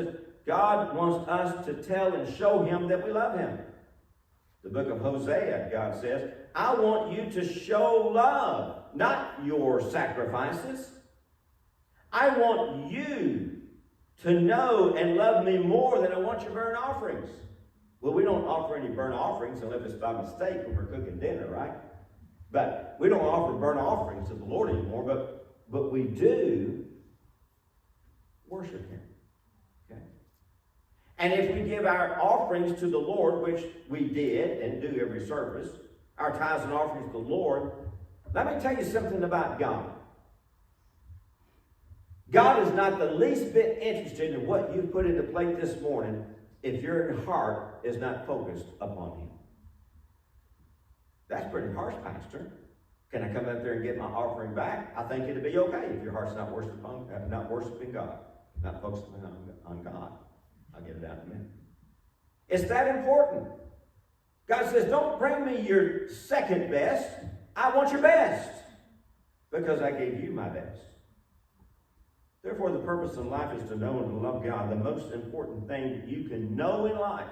to tell and show him that we love him. The book of Hosea, God says, I want you to show love, not your sacrifices. I want you to know and love me more than I want your burnt offerings. Well, we don't offer any burnt offerings unless it's by mistake when we're cooking dinner, right? But we don't offer burnt offerings to the Lord anymore, but we do worship him. Okay? And if we give our offerings to the Lord, which we did and do every service, our tithes and offerings to the Lord, let me tell you something about God. God is not the least bit interested in what you put into plate this morning if your heart is not focused upon him. That's pretty harsh, Pastor. Can I come up there and get my offering back? I think it'd be okay if your heart's not worshiping God, not focusing on God. I'll get it out in a minute. It's that important. God says, don't bring me your second best. I want your best because I gave you my best. Therefore, the purpose of life is to know and to love God. The most important thing that you can know in life,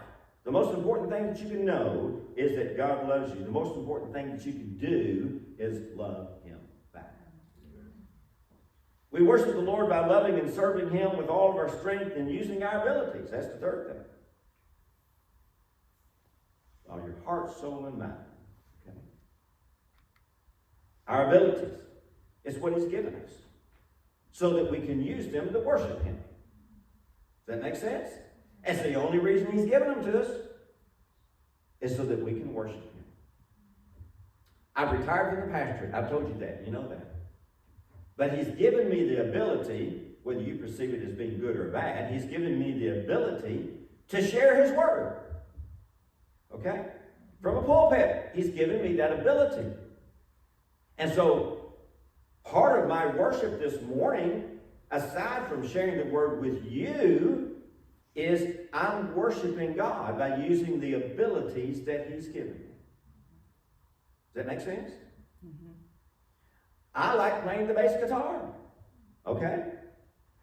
the most important thing that you can know is that God loves you. The most important thing that you can do is love him back. We worship the Lord by loving and serving him with all of our strength and using our abilities. That's the third thing. All your heart, soul, and mind. Okay? Our abilities is what he's given us, so that we can use them to worship him. Does that make sense? That's the only reason he's given them to us, is so that we can worship him. I've retired from the pastorate. I've told you that. You know that. But he's given me the ability, whether you perceive it as being good or bad, he's given me the ability to share his word. Okay? From a pulpit. He's given me that ability. And so, part of my worship this morning, aside from sharing the word with you, is I'm worshiping God by using the abilities that he's given me. Does that make sense? Mm-hmm. I like playing the bass guitar. Okay?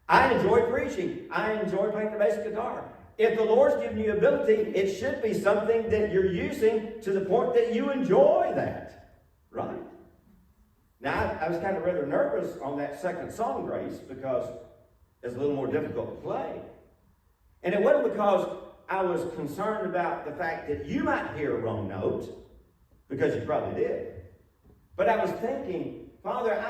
I enjoy preaching. I enjoy playing the bass guitar. If the Lord's given you ability, it should be something that you're using to the point that you enjoy that. Right? Now, I was kind of rather nervous on that second song, Grace, because it's a little more difficult to play. And it wasn't because I was concerned about the fact that you might hear a wrong note, because you probably did. But I was thinking, Father,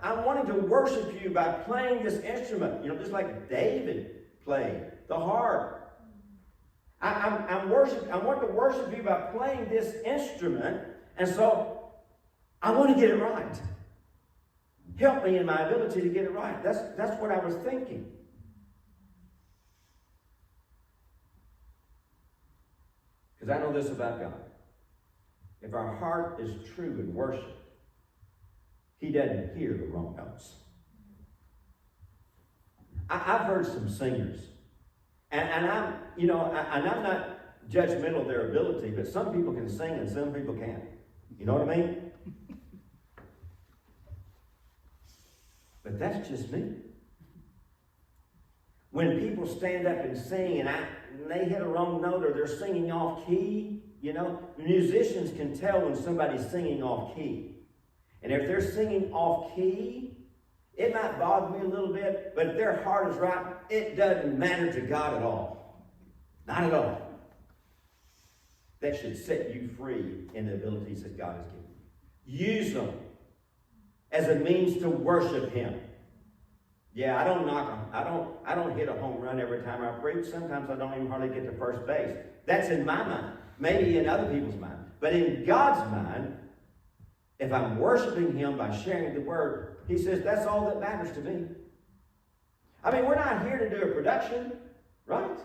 I'm wanting to worship you by playing this instrument, just like David played the harp. I want to worship you by playing this instrument, and so I want to get it right. Help me in my ability to get it right. That's what I was thinking. Because I know this about God. If our heart is true in worship, He doesn't hear the wrong notes. I've heard some singers, and I'm not judgmental of their ability, but some people can sing and some people can't. You know what I mean? But that's just me. When people stand up and sing and they hit a wrong note or they're singing off key, musicians can tell when somebody's singing off key. And if they're singing off key, it might bother me a little bit, but if their heart is right, it doesn't matter to God at all. Not at all. That should set you free in the abilities that God has given you. Use them as a means to worship Him. Yeah, I don't knock them. I don't hit a home run every time I preach. Sometimes I don't even hardly get to first base. That's in my mind. Maybe in other people's mind. But in God's mind, if I'm worshiping Him by sharing the Word, He says that's all that matters to me. I mean, we're not here to do a production, right?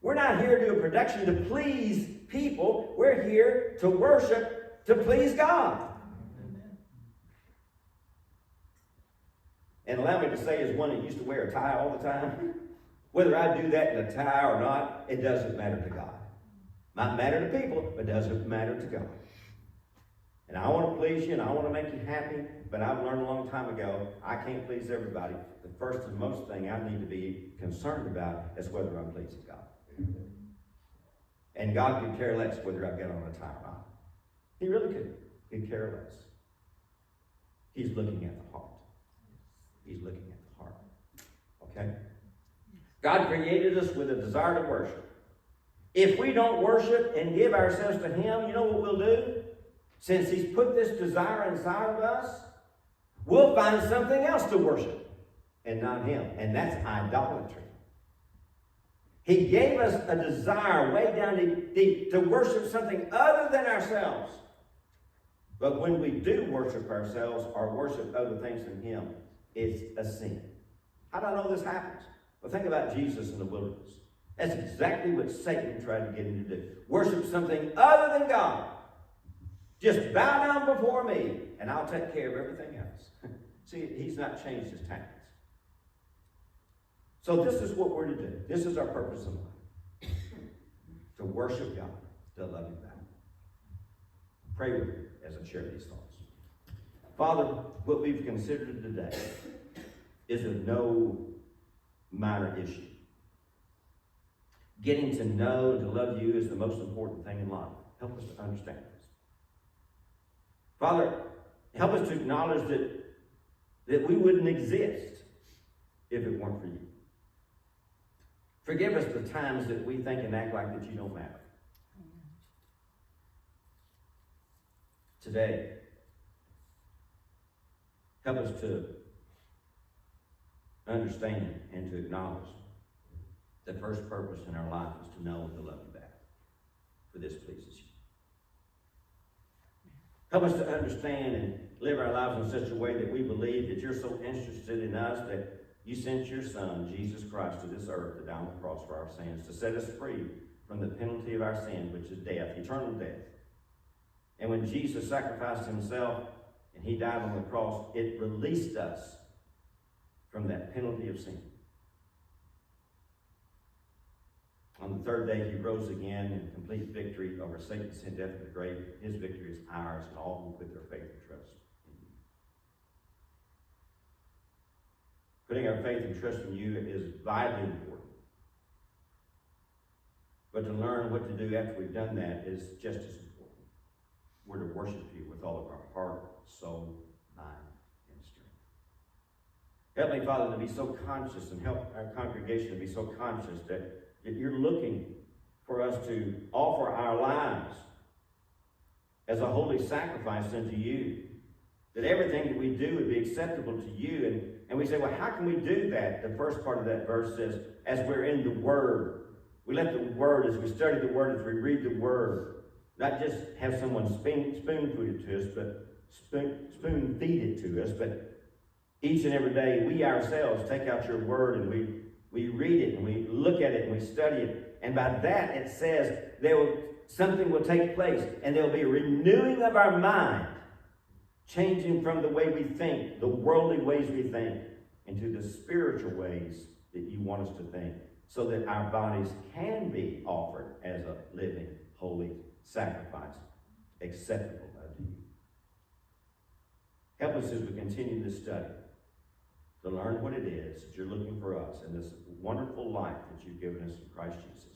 We're not here to do a production to please people. We're here to worship, to please God. And allow me to say, as one that used to wear a tie all the time, whether I do that in a tie or not, it doesn't matter to God. Might matter to people, but doesn't matter to God. And I want to please you, and I want to make you happy, but I've learned a long time ago, I can't please everybody. The first and most thing I need to be concerned about is whether I'm pleasing God. And God could care less whether I've got on a tie or not. He really could. He'd care less. He's looking at the heart. He's looking at the heart. Okay? God created us with a desire to worship. If we don't worship and give ourselves to Him, you know what we'll do? Since He's put this desire inside of us, we'll find something else to worship and not Him. And that's idolatry. He gave us a desire way down deep to worship something other than ourselves. But when we do worship ourselves or worship other things than Him, it's a sin. How do I know this happens? Well, think about Jesus in the wilderness. That's exactly what Satan tried to get him to do. Worship something other than God. Just bow down before me, and I'll take care of everything else. See, he's not changed his tactics. So this is what we're to do. This is our purpose in life. To worship God, to love Him back. Pray with me as I share these thoughts. Father, what we've considered today is of no minor issue. Getting to know and to love you is the most important thing in life. Help us to understand this. Father, help us to acknowledge that we wouldn't exist if it weren't for you. Forgive us the times that we think and act like that you don't matter. Today, help us to understand and to acknowledge the first purpose in our life is to know and to love you back. For this pleases you. Help us to understand and live our lives in such a way that we believe that you're so interested in us that you sent your Son, Jesus Christ, to this earth to die on the cross for our sins, to set us free from the penalty of our sin, which is death, eternal death. And when Jesus sacrificed Himself and He died on the cross, it released us from that penalty of sin. On the third day, He rose again in complete victory over Satan, sin, death, and the grave. His victory is ours and all who put their faith and trust in you. Putting our faith and trust in you is vitally important. But to learn what to do after we've done that is just as important. We're to worship you with all of our heart, soul, mind, and strength. Help me, Father, to be so conscious and help our congregation to be so conscious that you're looking for us to offer our lives as a holy sacrifice unto you. That everything that we do would be acceptable to you. And we say, well, how can we do that? The first part of that verse says, as we're in the Word. We let the Word, as we study the Word, as we read the Word, not just have someone spoon-feed it to us, but spoon-feed it to us, but each and every day we ourselves take out your word and we read it and we look at it and we study it. And by that it says something will take place and there will be a renewing of our mind, changing from the way we think, the worldly ways we think, into the spiritual ways that you want us to think, so that our bodies can be offered as a living, holy sacrifice, acceptable unto you. Help us as we continue this study to learn what it is that you're looking for us in this wonderful life that you've given us in Christ Jesus.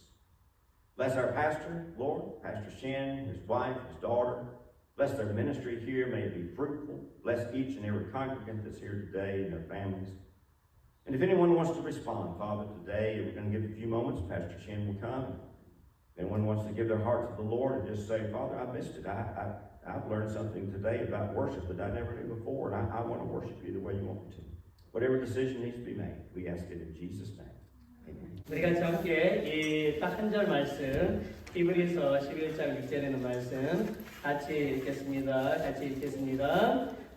Bless our pastor, Lord, Pastor Shin, his wife, his daughter. Bless their ministry here. May it be fruitful. Bless each and every congregant that's here today and their families. And if anyone wants to respond, Father, today, we're going to give a few moments. Pastor Shin will come. If anyone wants to give their heart to the Lord and just say, Father, I missed it. I've learned something today about worship that I never knew before, and I want to worship you the way you want me to. Whatever decision needs to be made, we ask it in Jesus' name. Amen. 우리 같이 함께 이 딱 한 절 말씀, 히브리서 11장 6절에 있는 말씀 같이 읽겠습니다.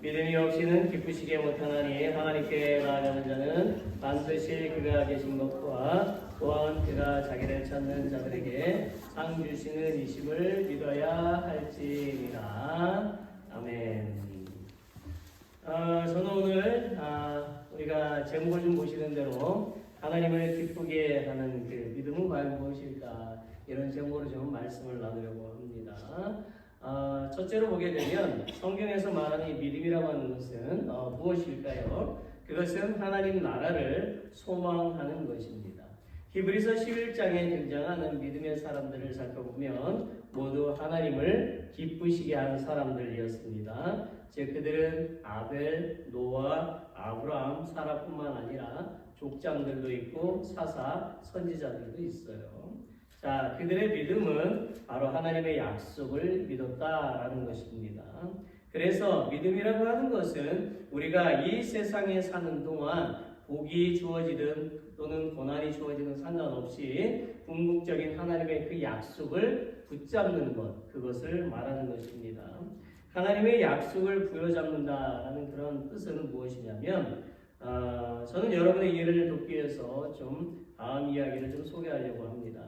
믿음이 없이는 기쁘시게 못하나니 하나님께 나아가는 자는 반드시 그가 계신 것과 또한 그가 자기를 찾는 자들에게 상 주시는 이심을 믿어야 할지니라. 아멘. 저는 오늘 우리가 제목을 좀 보시는 대로 하나님을 기쁘게 하는 그 믿음은 과연 무엇일까, 이런 제목으로 좀 말씀을 나누려고 합니다. 첫째로 보게 되면 성경에서 말하는 이 믿음이라고 하는 것은 무엇일까요? 그것은 하나님 나라를 소망하는 것입니다. 히브리서 11장에 등장하는 믿음의 사람들을 살펴보면 모두 하나님을 기쁘시게 하는 사람들이었습니다. 즉 그들은 아벨, 노아, 아브라함, 사라뿐만 아니라 족장들도 있고 사사, 선지자들도 있어요. 자, 그들의 믿음은 바로 하나님의 약속을 믿었다라는 것입니다. 그래서 믿음이라고 하는 것은 우리가 이 세상에 사는 동안 복이 주어지든 또는 고난이 주어지든 상관없이 궁극적인 하나님의 그 약속을 붙잡는 것, 그것을 말하는 것입니다. 하나님의 약속을 부여잡는다라는 그런 뜻은 무엇이냐면 저는 여러분의 이해를 돕기 위해서 좀 다음 이야기를 좀 소개하려고 합니다.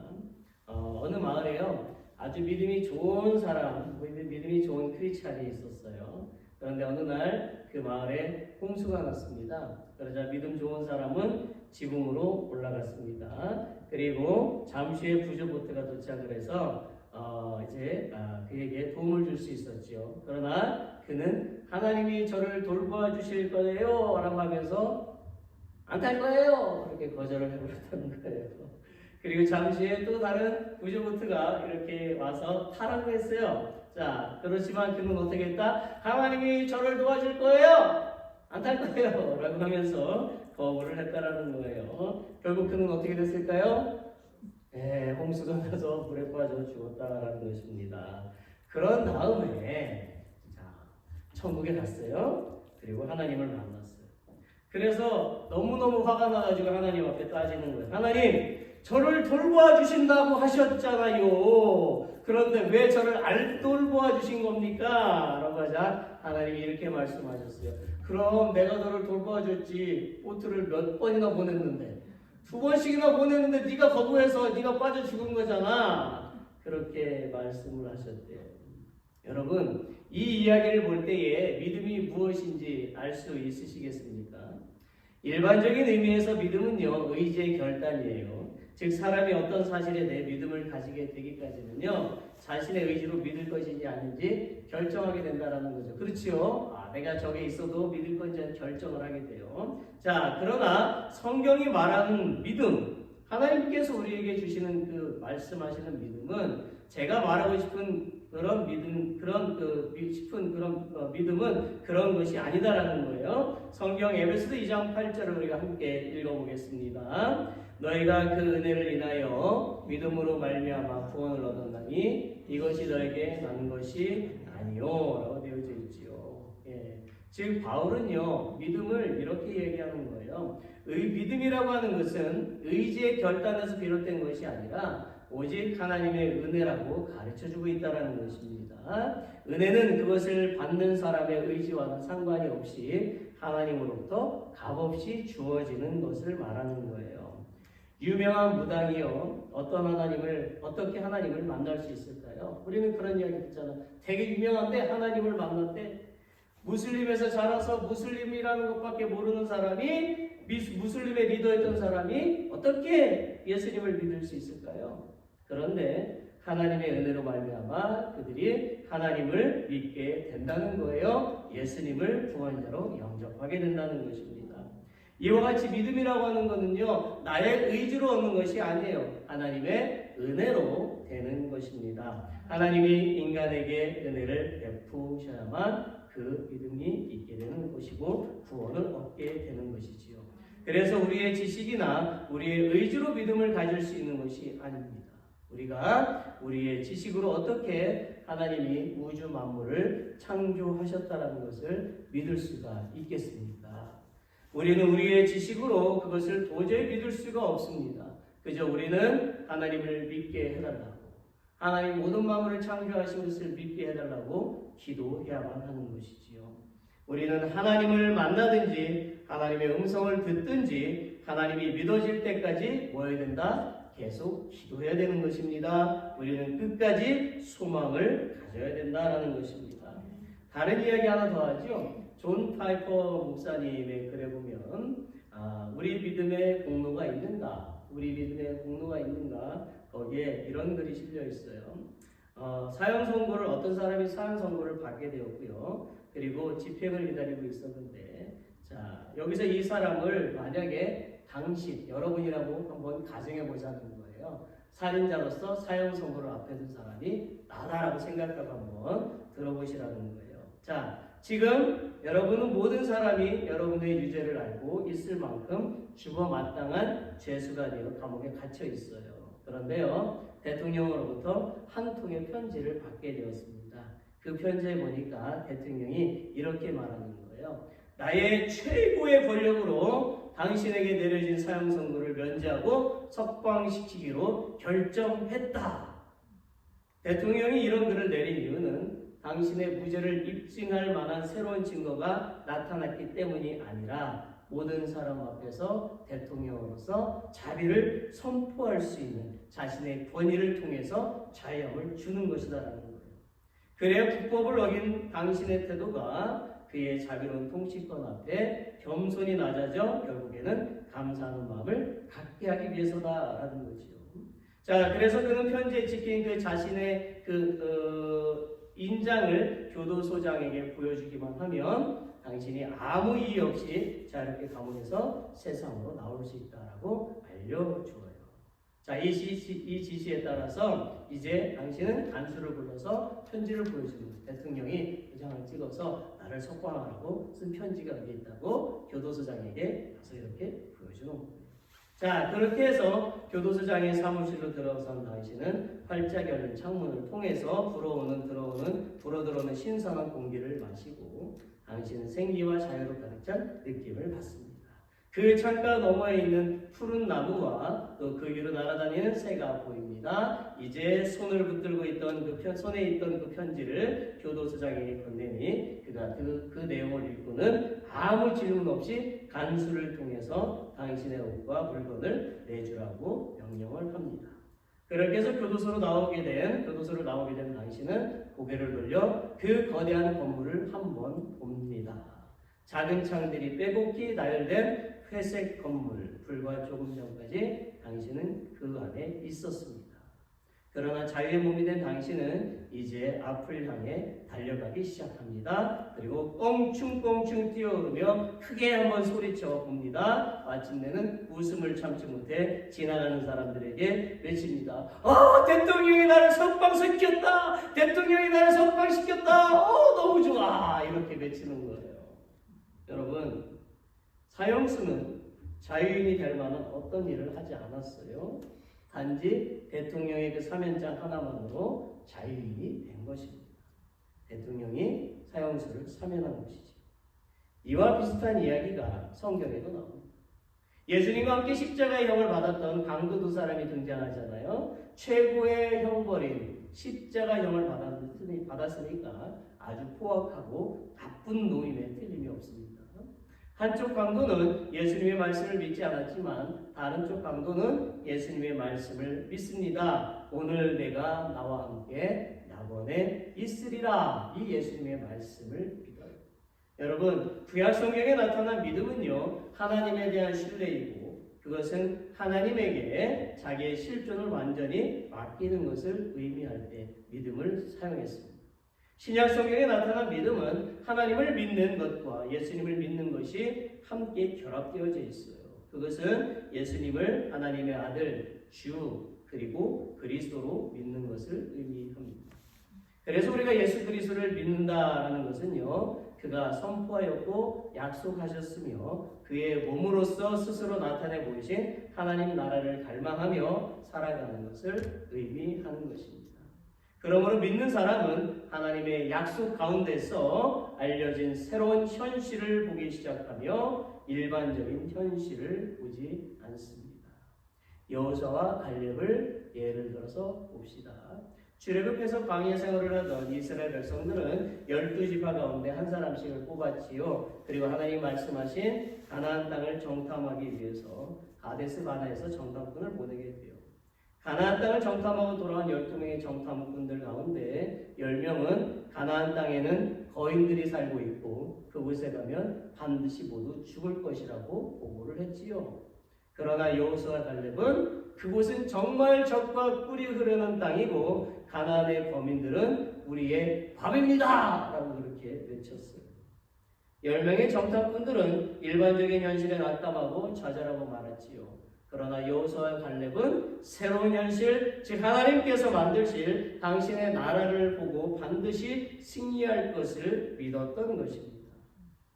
어느 마을에요, 아주 믿음이 좋은 사람, 믿음이 좋은 크리스찬이 있었어요. 그런데 어느 날 그 마을에 홍수가 났습니다. 그러자 믿음 좋은 사람은 지붕으로 올라갔습니다. 그리고 잠시 후에 구조보트가 도착을 해서 그에게 도움을 줄 수 있었죠. 그러나 그는 하나님이 저를 돌보아 주실 거예요 라고 하면서 안 탈 거예요 이렇게 거절을 해버렸다는 거예요. 그리고 잠시 후에 또 다른 구조보트가 이렇게 와서 타라고 했어요. 자, 그렇지만 그는 어떻게 했다? 하나님이 저를 도와줄 거예요, 안 탈 거예요 라고 하면서 거부를 했다라는 거예요. 결국 그는 어떻게 됐을까요? 홍수가 나서 물에 빠져 죽었다라는 것입니다. 그런 다음에 천국에 갔어요. 그리고 하나님을 만났어요. 그래서 너무너무 화가 나가지고 하나님 앞에 따지는 거예요. 하나님, 저를 돌보아 주신다고 하셨잖아요. 그런데 왜 저를 안 돌보아 주신 겁니까? 라고 하자 하나님이 이렇게 말씀하셨어요. 그럼 내가 너를 돌보아 줬지, 보트를 몇 번이나 보냈는데, 2번씩이나 보냈는데 네가 거부해서 네가 빠져 죽은 거잖아. 그렇게 말씀을 하셨대요. 여러분, 이 이야기를 볼 때에 믿음이 무엇인지 알 수 있으시겠습니까? 일반적인 의미에서 믿음은요, 의지의 결단이에요. 즉 사람이 어떤 사실에 대해 믿음을 가지게 되기까지는요, 자신의 의지로 믿을 것인지 아닌지 결정하게 된다는 거죠. 그렇지요? 내가 저게 있어도 믿을 건지 결정을 하게 돼요. 자, 그러나 성경이 말하는 믿음, 하나님께서 우리에게 주시는 그 말씀하시는 믿음은, 제가 말하고 싶은 그런 믿음, 믿음은 그런 것이 아니다라는 거예요. 성경 에베소서 2장 8절을 우리가 함께 읽어보겠습니다. 너희가 그 은혜를 인하여 믿음으로 말미암아 구원을 얻었나니 이것이 너에게 난 것이 아니요 라고 되어져 있지요. 즉 바울은요, 믿음을 이렇게 얘기하는 거예요. 믿음이라고 하는 것은 의지의 결단에서 비롯된 것이 아니라 오직 하나님의 은혜라고 가르쳐주고 있다는 것입니다. 은혜는 그것을 받는 사람의 의지와는 상관이 없이 하나님으로부터 값없이 주어지는 것을 말하는 거예요. 유명한 무당이요, 어떻게 하나님을 만날 수 있을까요? 우리는 그런 이야기 듣잖아. 되게 유명한데 하나님을 만났대. 무슬림에서 자라서 무슬림이라는 것밖에 모르는 사람이, 무슬림의 리더였던 사람이 어떻게 예수님을 믿을 수 있을까요? 그런데 하나님의 은혜로 말미암아 그들이 하나님을 믿게 된다는 거예요. 예수님을 구원자로 영접하게 된다는 것입니다. 이와 같이 믿음이라고 하는 것은요, 나의 의지로 얻는 것이 아니에요. 하나님의 은혜로 되는 것입니다. 하나님이 인간에게 은혜를 베푸셔야만 그 믿음이 있게 되는 것이고 구원을 얻게 되는 것이지요. 그래서 우리의 지식이나 우리의 의지로 믿음을 가질 수 있는 것이 아닙니다. 우리가 우리의 지식으로 어떻게 하나님이 우주 만물을 창조하셨다는 것을 믿을 수가 있겠습니까? 우리는 우리의 지식으로 그것을 도저히 믿을 수가 없습니다. 그저 우리는 하나님을 믿게 해달라고, 하나님 모든 만물을 창조하신 것을 믿게 해달라고 기도해야만 하는 것이지요. 우리는 하나님을 만나든지 하나님의 음성을 듣든지 하나님이 믿어질 때까지 뭐 해야 된다? 계속 기도해야 되는 것입니다. 우리는 끝까지 소망을 가져야 된다는 것입니다. 다른 이야기 하나 더 하죠. 존 파이퍼 목사님의 글에 보면 우리 믿음의 공로가 있는가? 우리 믿음의 공로가 있는가? 거기에 이런 글이 실려 있어요. 사형 선고를 어떤 사람이 사형 선고를 받게 되었고요. 그리고 집행을 기다리고 있었는데, 자 여기서 이 사람을 만약에 당신, 여러분이라고 한번 가정해 보자는 거예요. 살인자로서 사형 선고를 앞에 둔 사람이 나다라고 생각하고 한번 들어보시라는 거예요. 자, 지금 여러분은 모든 사람이 여러분의 유죄를 알고 있을 만큼 죽어 마땅한 죄수가 되어 감옥에 갇혀 있어요. 그런데요, 대통령으로부터 한 통의 편지를 받게 되었습니다. 그 편지에 보니까 대통령이 이렇게 말하는 거예요. 나의 최고의 권력으로 당신에게 내려진 사형 선고를 면제하고 석방시키기로 결정했다. 대통령이 이런 글을 내린 이유는 당신의 무죄를 입증할 만한 새로운 증거가 나타났기 때문이 아니라 모든 사람 앞에서 대통령으로서 자비를 선포할 수 있는 자신의 권위를 통해서 자유함을 주는 것이다라는 거예요. 그래야 국법을 어긴 당신의 태도가 그의 자비로운 통치권 앞에 겸손히 낮아져 결국에는 감사하는 마음을 갖게 하기 위해서다라는 거지요. 자, 그래서 그는 편지에 찍힌 그 자신의 인장을 교도소장에게 보여주기만 하면 당신이 아무 이유 없이 자유롭게 감옥에서 세상으로 나올 수 있다라고 알려주어요. 자, 이 지시에 따라서 이제 당신은 간수를 불러서 편지를 보여주는 거예요. 대통령이 도장을 찍어서 나를 석방하라고 쓴 편지가 여기 있다고 교도소장에게 가서 이렇게 보여주는 거예요. 자, 그렇게 해서 교도소장의 사무실로 들어선 당신은 활짝 열린 창문을 통해서 불어들어오는 신선한 공기를 마시고 당신은 생기와 자유로 가득 찬 느낌을 받습니다. 그 창가 너머에 있는 푸른 나무와 또 그 위로 날아다니는 새가 보입니다. 이제 손에 있던 그 편지를 교도소장에게 건네니 그가 그 내용을 읽고는 아무 질문 없이 간수를 통해서 당신의 옷과 물건을 내주라고 명령을 합니다. 그렇게 해서 교도소로 나오게 된 당신은 고개를 돌려 그 거대한 건물을 한번 봅니다. 작은 창들이 빼곡히 나열된 회색 건물, 불과 조금 전까지 당신은 그 안에 있었습니다. 그러나 자유의 몸이 된 당신은 이제 앞을 향해 달려가기 시작합니다. 그리고 껑충껑충 뛰어오르며 크게 한번 소리쳐 봅니다. 마침내는 웃음을 참지 못해 지나가는 사람들에게 외칩니다. 대통령이 나를 석방시켰다! 대통령이 나를 석방시켰다! 너무 좋아! 이렇게 외치는 거예요. 여러분, 사형수는 자유인이 될 만한 어떤 일을 하지 않았어요. 단지 대통령의 그 사면장 하나만으로 자유인이 된 것입니다. 대통령이 사형수를 사면한 것이지. 이와 비슷한 이야기가 성경에도 나옵니다. 예수님과 함께 십자가의 형을 받았던 강도 두 사람이 등장하잖아요. 최고의 형벌인 십자가형을 받았으니까 아주 포악하고 나쁜 노임에 틀림이 없습니다. 한쪽 강도는 예수님의 말씀을 믿지 않았지만 다른 쪽 강도는 예수님의 말씀을 믿습니다. 오늘 내가 나와 함께 낙원에 있으리라. 이 예수님의 말씀을 믿어요. 여러분, 구약 성경에 나타난 믿음은요, 하나님에 대한 신뢰이고 그것은 하나님에게 자기의 실존을 완전히 맡기는 것을 의미할 때 믿음을 사용했습니다. 신약 성경에 나타난 믿음은 하나님을 믿는 것과 예수님을 믿는 것이 함께 결합되어져 있어요. 그것은 예수님을 하나님의 아들, 주, 그리고 그리스도로 믿는 것을 의미합니다. 그래서 우리가 예수 그리스도를 믿는다라는 것은요, 그가 선포하였고 약속하셨으며 그의 몸으로서 스스로 나타내 보이신 하나님 나라를 갈망하며 살아가는 것을 의미하는 것입니다. 그러므로 믿는 사람은 하나님의 약속 가운데서 알려진 새로운 현실을 보기 시작하며 일반적인 현실을 보지 않습니다. 여호수아와 갈렙을 예를 들어서 봅시다. 출애굽해서 광야 생활을 하던 이스라엘 백성들은 12지파 가운데 한 사람씩을 뽑았지요. 그리고 하나님 말씀하신 가나안 땅을 정탐하기 위해서 가데스 바네아에서 정탐꾼을 보내게 돼요. 가나안 땅을 정탐하고 돌아온 12명의 정탐꾼들 가운데 10명은 가나안 땅에는 거인들이 살고 있고 그곳에 가면 반드시 모두 죽을 것이라고 보고를 했지요. 그러나 여호수아와 갈렙은 그곳은 정말 젖과 꿀이 흐르는 땅이고 가나안의 거민들은 우리의 밥입니다! 라고 그렇게 외쳤어요. 10명의 정탐꾼들은 일반적인 현실에 낙담하고 좌절하고 말았지요. 그러나 여호수아와 갈렙은 새로운 현실, 즉 하나님께서 만드실 당신의 나라를 보고 반드시 승리할 것을 믿었던 것입니다.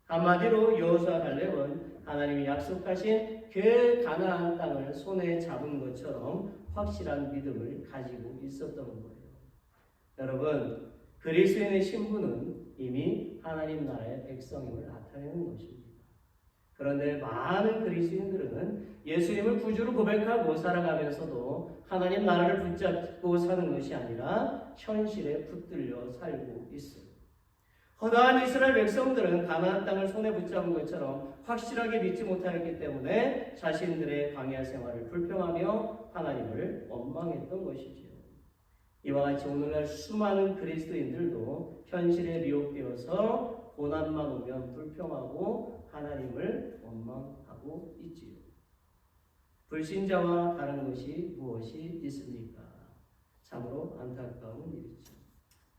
한마디로 여호수아와 갈렙은 하나님이 약속하신 그 가나안 땅을 손에 잡은 것처럼 확실한 믿음을 가지고 있었던 거예요. 여러분, 그리스도인의 신분은 이미 하나님 나라의 백성임을 나타내는 것입니다. 그런데 많은 그리스도인들은 예수님을 구주로 고백하고 살아가면서도 하나님 나라를 붙잡고 사는 것이 아니라 현실에 붙들려 살고 있어요. 허다한 이스라엘 백성들은 가나안 땅을 손에 붙잡은 것처럼 확실하게 믿지 못하였기 때문에 자신들의 광야 생활을 불평하며 하나님을 원망했던 것이지요. 이와 같이 오늘날 수많은 그리스도인들도 현실에 미혹되어서 고난만 오면 불평하고 하나님을 원망하고 있지요. 불신자와 다른 것이 무엇이 있습니까? 참으로 안타까운 일이죠.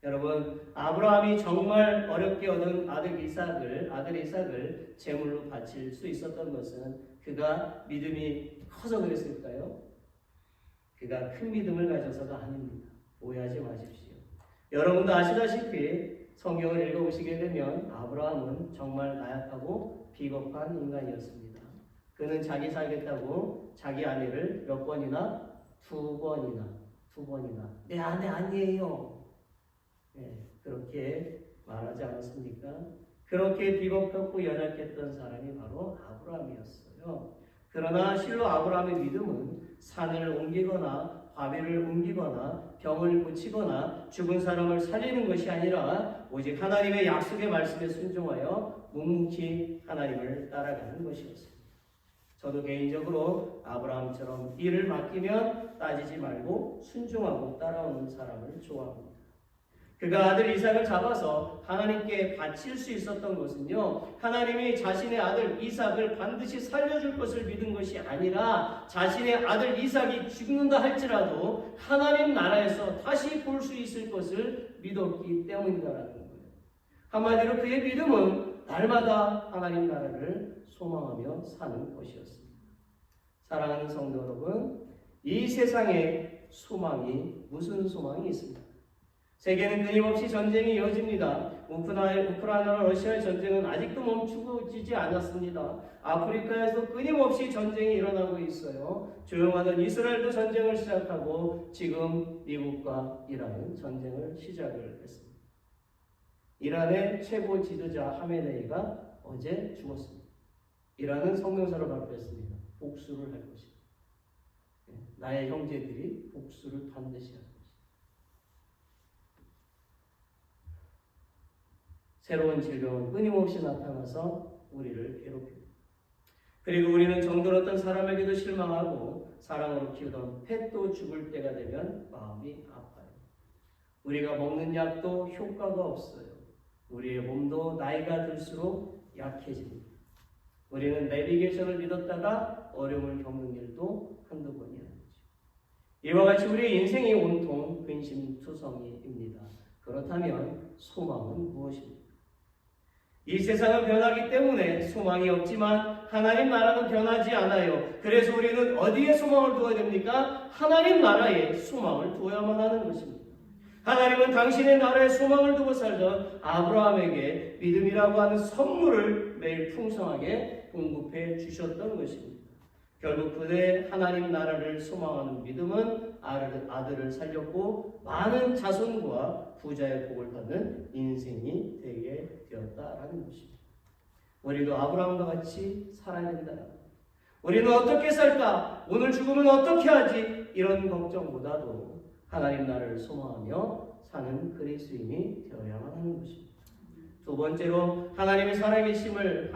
여러분, 아브라함이 정말 어렵게 얻은 아들 이삭을 제물로 바칠 수 있었던 것은 그가 믿음이 커서 그랬을까요? 그가 큰 믿음을 가져서가 아닙니다. 오해하지 마십시오. 여러분도 아시다시피 성경을 읽어보시게 되면 아브라함은 정말 나약하고 비겁한 인간이었습니다. 그는 자기 살겠다고 자기 아내를 몇 번이나? 두 번이나 내 아내 아니에요. 네, 그렇게 말하지 않았습니까? 그렇게 비겁했고 연약했던 사람이 바로 아브라함이었어요. 그러나 실로 아브라함의 믿음은 산을 옮기거나 바위를 옮기거나 병을 고치거나 죽은 사람을 살리는 것이 아니라 오직 하나님의 약속의 말씀에 순종하여 묵묵히 하나님을 따라가는 것이었습니다. 저도 개인적으로 아브라함처럼 일을 맡기면 따지지 말고 순종하고 따라오는 사람을 좋아합니다. 그가 아들 이삭을 잡아서 하나님께 바칠 수 있었던 것은요, 하나님이 자신의 아들 이삭을 반드시 살려줄 것을 믿은 것이 아니라 자신의 아들 이삭이 죽는다 할지라도 하나님 나라에서 다시 볼 수 있을 것을 믿었기 때문이다라는 거예요. 한마디로 그의 믿음은 날마다 하나님 나라를 소망하며 사는 것이었습니다. 사랑하는 성도 여러분, 이 세상에 소망이 무슨 소망이 있습니까? 세계는 끊임없이 전쟁이 이어집니다. 우크라이나와 러시아의 전쟁은 아직도 멈추지 않았습니다. 아프리카에서 끊임없이 전쟁이 일어나고 있어요. 조용하던 이스라엘도 전쟁을 시작하고 지금 미국과 이란은 전쟁을 시작을 했습니다. 이란의 최고 지도자 하메네이가 어제 죽었습니다. 이란은 성명서를 발표했습니다. 복수를 할 것이다. 나의 형제들이 복수를 반드시 할 것이다. 새로운 질병은 끊임없이 나타나서 우리를 괴롭힙니다. 그리고 우리는 정들었던 사람에게도 실망하고 사랑으로 키우던 펫도 죽을 때가 되면 마음이 아파요. 우리가 먹는 약도 효과가 없어요. 우리의 몸도 나이가 들수록 약해집니다. 우리는 내비게이션을 믿었다가 어려움을 겪는 일도 한두 번이 아니죠. 이와 같이 우리의 인생이 온통 근심투성이입니다. 그렇다면 소망은 무엇입니까? 이 세상은 변하기 때문에 소망이 없지만 하나님 나라는 변하지 않아요. 그래서 우리는 어디에 소망을 두어야 됩니까? 하나님 나라에 소망을 두어야만 하는 것입니다. 하나님은 당신의 나라에 소망을 두고 살던 아브라함에게 믿음이라고 하는 선물을 매일 풍성하게 공급해 주셨던 것입니다. 결국 그의 하나님 나라를 소망하는 믿음은 아들을 살렸고 많은 자손과 부자의 복을 받는 인생이 되게 되었다라는 것입니다. 우리도 아브라함과 같이 살아야 된다. 우리는 어떻게 살까? 오늘 죽으면 어떻게 하지? 이런 걱정보다도 하나님 나라를 소망하며 사는 그리스도인이 되어야만 하는 것입니다. 두 번째로 하나님이 살아계심을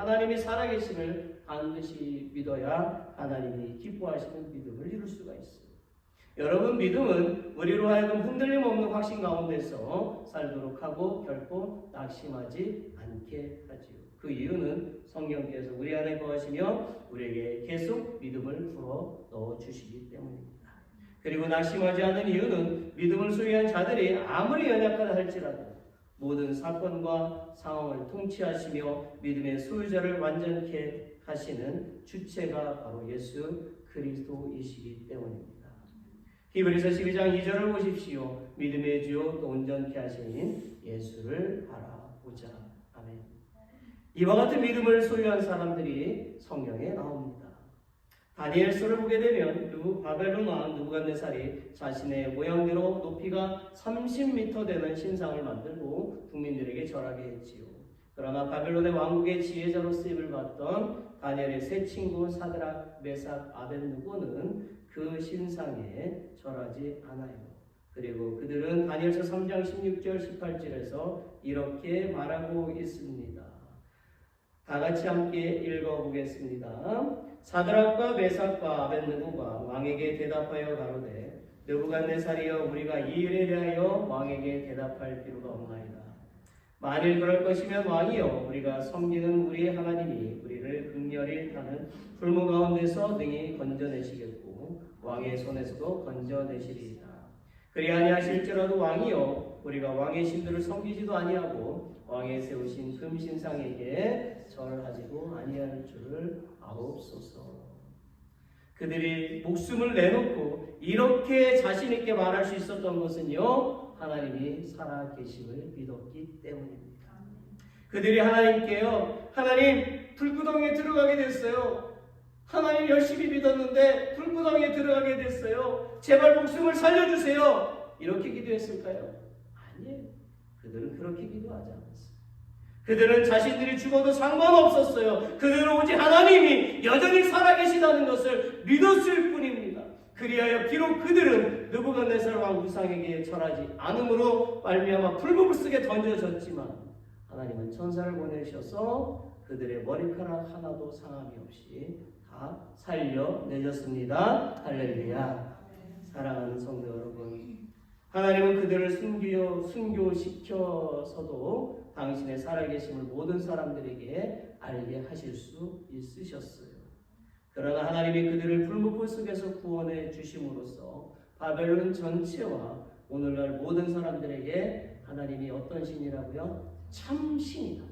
반드시 믿어야 하나님이 기뻐하시는 믿음을 이룰 수가 있어요. 여러분, 믿음은 우리로 하여금 흔들림 없는 확신 가운데서 살도록 하고 결코 낙심하지 않게 하지요. 그 이유는 성령께서 우리 안에 거하시며 우리에게 계속 믿음을 불어 넣어 주시기 때문입니다. 그리고 낙심하지 않는 이유는 믿음을 소유한 자들이 아무리 연약하다 할지라도 모든 사건과 상황을 통치하시며 믿음의 소유자를 완전케 하시는 주체가 바로 예수 그리스도이시기 때문입니다. 히브리서 12장 2절을 보십시오. 믿음의 주요 또 온전케 하시는 예수를 바라보자. 아멘. 이와 같은 믿음을 소유한 사람들이 성경에 나옵니다. 다니엘서를 보게 되면 바벨론 왕 느부갓네살이 자신의 모양대로 높이가 30m 되는 신상을 만들고 국민들에게 절하게 했지요. 그러나 바벨론의 왕국의 지혜자로 쓰임을 받던 다니엘의 세 친구 사드락, 메삭, 아벳느고는 그 신상에 절하지 않아요. 그리고 그들은 다니엘서 3장 16절 18절에서 이렇게 말하고 있습니다. 다 같이 함께 읽어보겠습니다. 사드락과 메삭과 아벳느고가 왕에게 대답하여 가로되 느부갓네살이여 우리가 이 일에 대하여 왕에게 대답할 필요가 없나이다. 만일 그럴 것이면 왕이여 우리가 섬기는 우리의 하나님이 우리를 극렬히 타는 불모 가운데서 능히 건져내시겠고 왕의 손에서도 건져내시리이다. 그리 아니하실지라도 왕이여 우리가 왕의 신들을 섬기지도 아니하고 왕의 세우신 금신상에게 절하지도 아니할 줄을 아옵소서. 그들이 목숨을 내놓고 이렇게 자신 있게 말할 수 있었던 것은요, 하나님이 살아계심을 믿었기 때문입니다. 그들이 하나님께요, 하나님 불구덩이에 들어가게 됐어요. 하나님 열심히 믿었는데 불구덩이에 들어가게 됐어요. 제발 목숨을 살려주세요. 이렇게 기도했을까요? 아니에요. 그들은 그렇게 기도하지 않았어요. 그들은 자신들이 죽어도 상관없었어요. 그들은 오직 하나님이 여전히 살아계시다는 것을 믿었을 뿐입니다. 그리하여 비록 그들은 느부갓네살 왕 우상에게 절하지 않음으로 말미암아 불못불석에 던져졌지만 하나님은 천사를 보내셔서 그들의 머리카락 하나도 상함이 없이 다 살려내셨습니다. 할렐루야. 사랑하는 성도 여러분, 하나님은 그들을 순교시켜서도 당신의 살아계심을 모든 사람들에게 알게 하실 수 있으셨어요. 그러나 하나님이 그들을 불못불 속에서 구원해 주심으로써 바벨론 전체와 오늘날 모든 사람들에게 하나님이 어떤 신이라고요? 참신이다.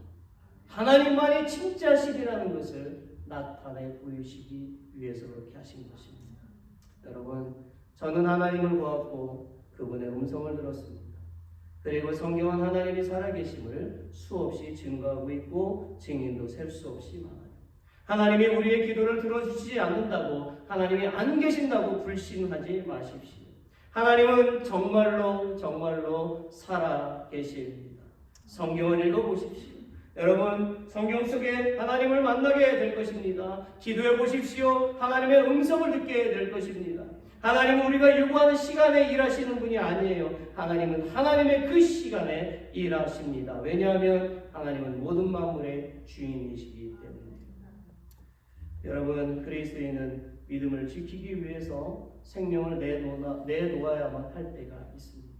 하나님만이 진짜 신이라는 것을 나타내 보이시기 위해서 그렇게 하신 것입니다. 여러분, 저는 하나님을 보았고 그분의 음성을 들었습니다. 그리고 성경은 하나님이 살아계심을 수없이 증거하고 있고 증인도 셀 수 없이 많아요. 하나님이 우리의 기도를 들어주시지 않는다고, 하나님이 안 계신다고 불신하지 마십시오. 하나님은 정말로 살아계십니다. 성경을 읽어보십시오. 여러분, 성경 속에 하나님을 만나게 될 것입니다. 기도해 보십시오. 하나님의 음성을 듣게 될 것입니다. 하나님은 우리가 요구하는 시간에 일하시는 분이 아니에요. 하나님은 하나님의 그 시간에 일하십니다. 왜냐하면 하나님은 모든 만물의 주인이시기 때문입니다. 여러분, 그리스도인은 믿음을 지키기 위해서 생명을 내놓아야만 할 때가 있습니다.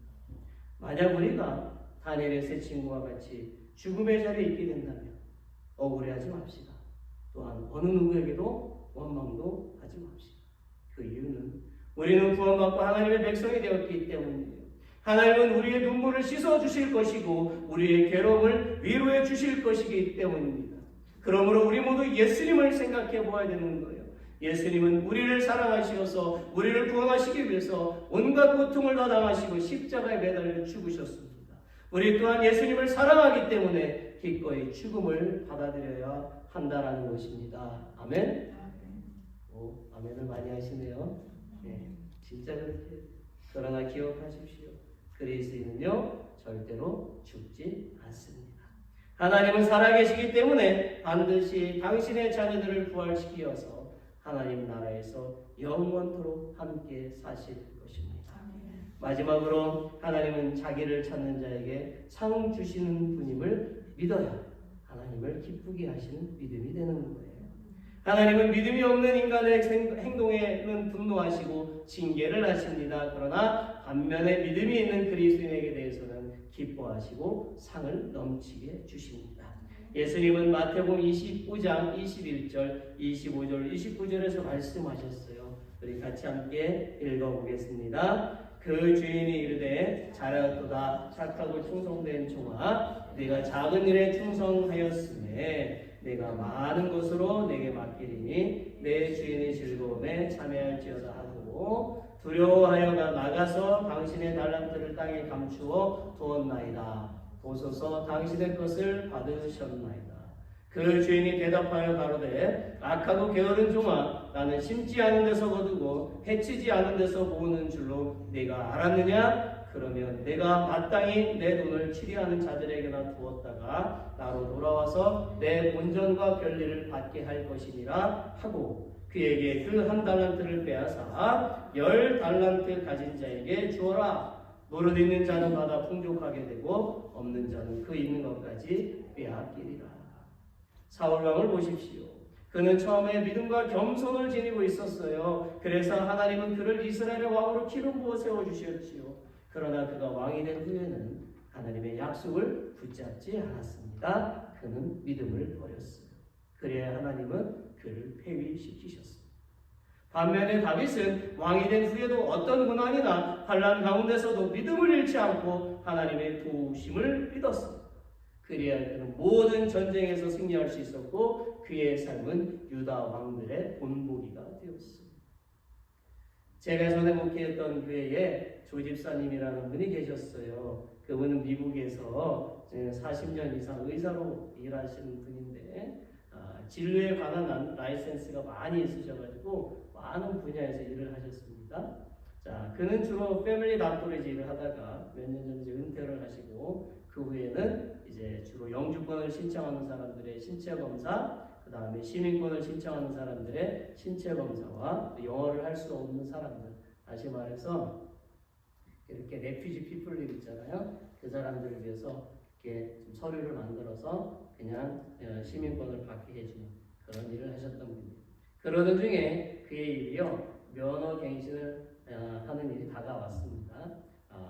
만약 우리가 다니엘의 세 친구와 같이 죽음의 자리에 있게 된다면 억울해하지 맙시다. 또한 어느 누구에게도 원망도 하지 맙시다. 그 이유는 우리는 구원받고 하나님의 백성이 되었기 때문이에요. 하나님은 우리의 눈물을 씻어주실 것이고 우리의 괴로움을 위로해 주실 것이기 때문입니다. 그러므로 우리 모두 예수님을 생각해 보아야 되는 거예요. 예수님은 우리를 사랑하시어서 우리를 구원하시기 위해서 온갖 고통을 다 당하시고 십자가에 매달려 죽으셨습니다. 우리 또한 예수님을 사랑하기 때문에 기꺼이 죽음을 받아들여야 한다는 것입니다. 아멘? 오, 아멘을 많이 하시네요. 네, 진짜 그렇게. 그러나 기억하십시오. 그리스도인은요 절대로 죽지 않습니다. 하나님은 살아계시기 때문에 반드시 당신의 자녀들을 부활시키어서 하나님 나라에서 영원토록 함께 사실 것입니다. 마지막으로 하나님은 자기를 찾는 자에게 상 주시는 분임을 믿어야 하나님을 기쁘게 하시는 믿음이 되는 거예요. 하나님은 믿음이 없는 인간의 행동에는 분노하시고 징계를 하십니다. 그러나 반면에 믿음이 있는 그리스도인에게 대해서는 기뻐하시고 상을 넘치게 주십니다. 예수님은 마태복음 25장 21절, 25절, 29절에서 말씀하셨어요. 우리 같이 함께 읽어보겠습니다. 그 주인이 이르되 잘하였도다 착하고 충성된 종아 네가 작은 일에 충성하였으매 내가 많은 것으로 내게 맡기리니 내 주인의 즐거움에 참여할지어다 하고 두려워하여가 나가서 당신의 달란트를 땅에 감추어 두었나이다. 보소서 당신의 것을 받으셨나이다. 그 주인이 대답하여 가로되 악하고 게으른 종아 나는 심지 않은 데서 거두고 해치지 않은 데서 모으는 줄로 네가 알았느냐? 그러면 내가 마땅히 내 돈을 치리하는 자들에게나 두었다가 나로 돌아와서 내 본전과 별리를 받게 할 것이니라 하고 그에게 그 한 달란트를 빼앗아 10달란트 가진 자에게 주어라. 노릇 있는 자는 받아 풍족하게 되고 없는 자는 그 있는 것까지 빼앗기리라. 사울왕을 보십시오. 그는 처음에 믿음과 겸손을 지니고 있었어요. 그래서 하나님은 그를 이스라엘의 왕으로 기름 부어 세워주셨지요. 그러나 그가 왕이 된 후에는 하나님의 약속을 붙잡지 않았습니다. 그는 믿음을 버렸어요. 그래야 하나님은 그를 폐위시키셨습니다. 반면에 다윗은 왕이 된 후에도 어떤 고난이나 환난 가운데서도 믿음을 잃지 않고 하나님의 도우심을 믿었습니다. 그래야 그는 모든 전쟁에서 승리할 수 있었고 그의 삶은 유다 왕들의 본보기가 되었습니다. 제가 전에 목회했던 교회에 조 집사님이라는 분이 계셨어요. 그분은 미국에서 40년 이상 의사로 일하시는 분인데 진료에 관한 라이센스가 많이 있으셔가지고 많은 분야에서 일을 하셨습니다. 자, 그는 주로 패밀리 닥터리지 일을 하다가 몇 년 전에 은퇴를 하시고 그 후에는 이제 주로 영주권을 신청하는 사람들의 신체 검사, 그 다음에 시민권을 신청하는 사람들의 신체 검사와 영어를 할 수 없는 사람들, 다시 말해서 이렇게 레퓨지 피플들 있잖아요. 그 사람들을 위해서 이렇게 좀 서류를 만들어서 그냥 시민권을 받게 해주는 그런 일을 하셨던 분이에요. 그러던 중에 그의 일이요 면허 갱신을 하는 일이 다가왔습니다.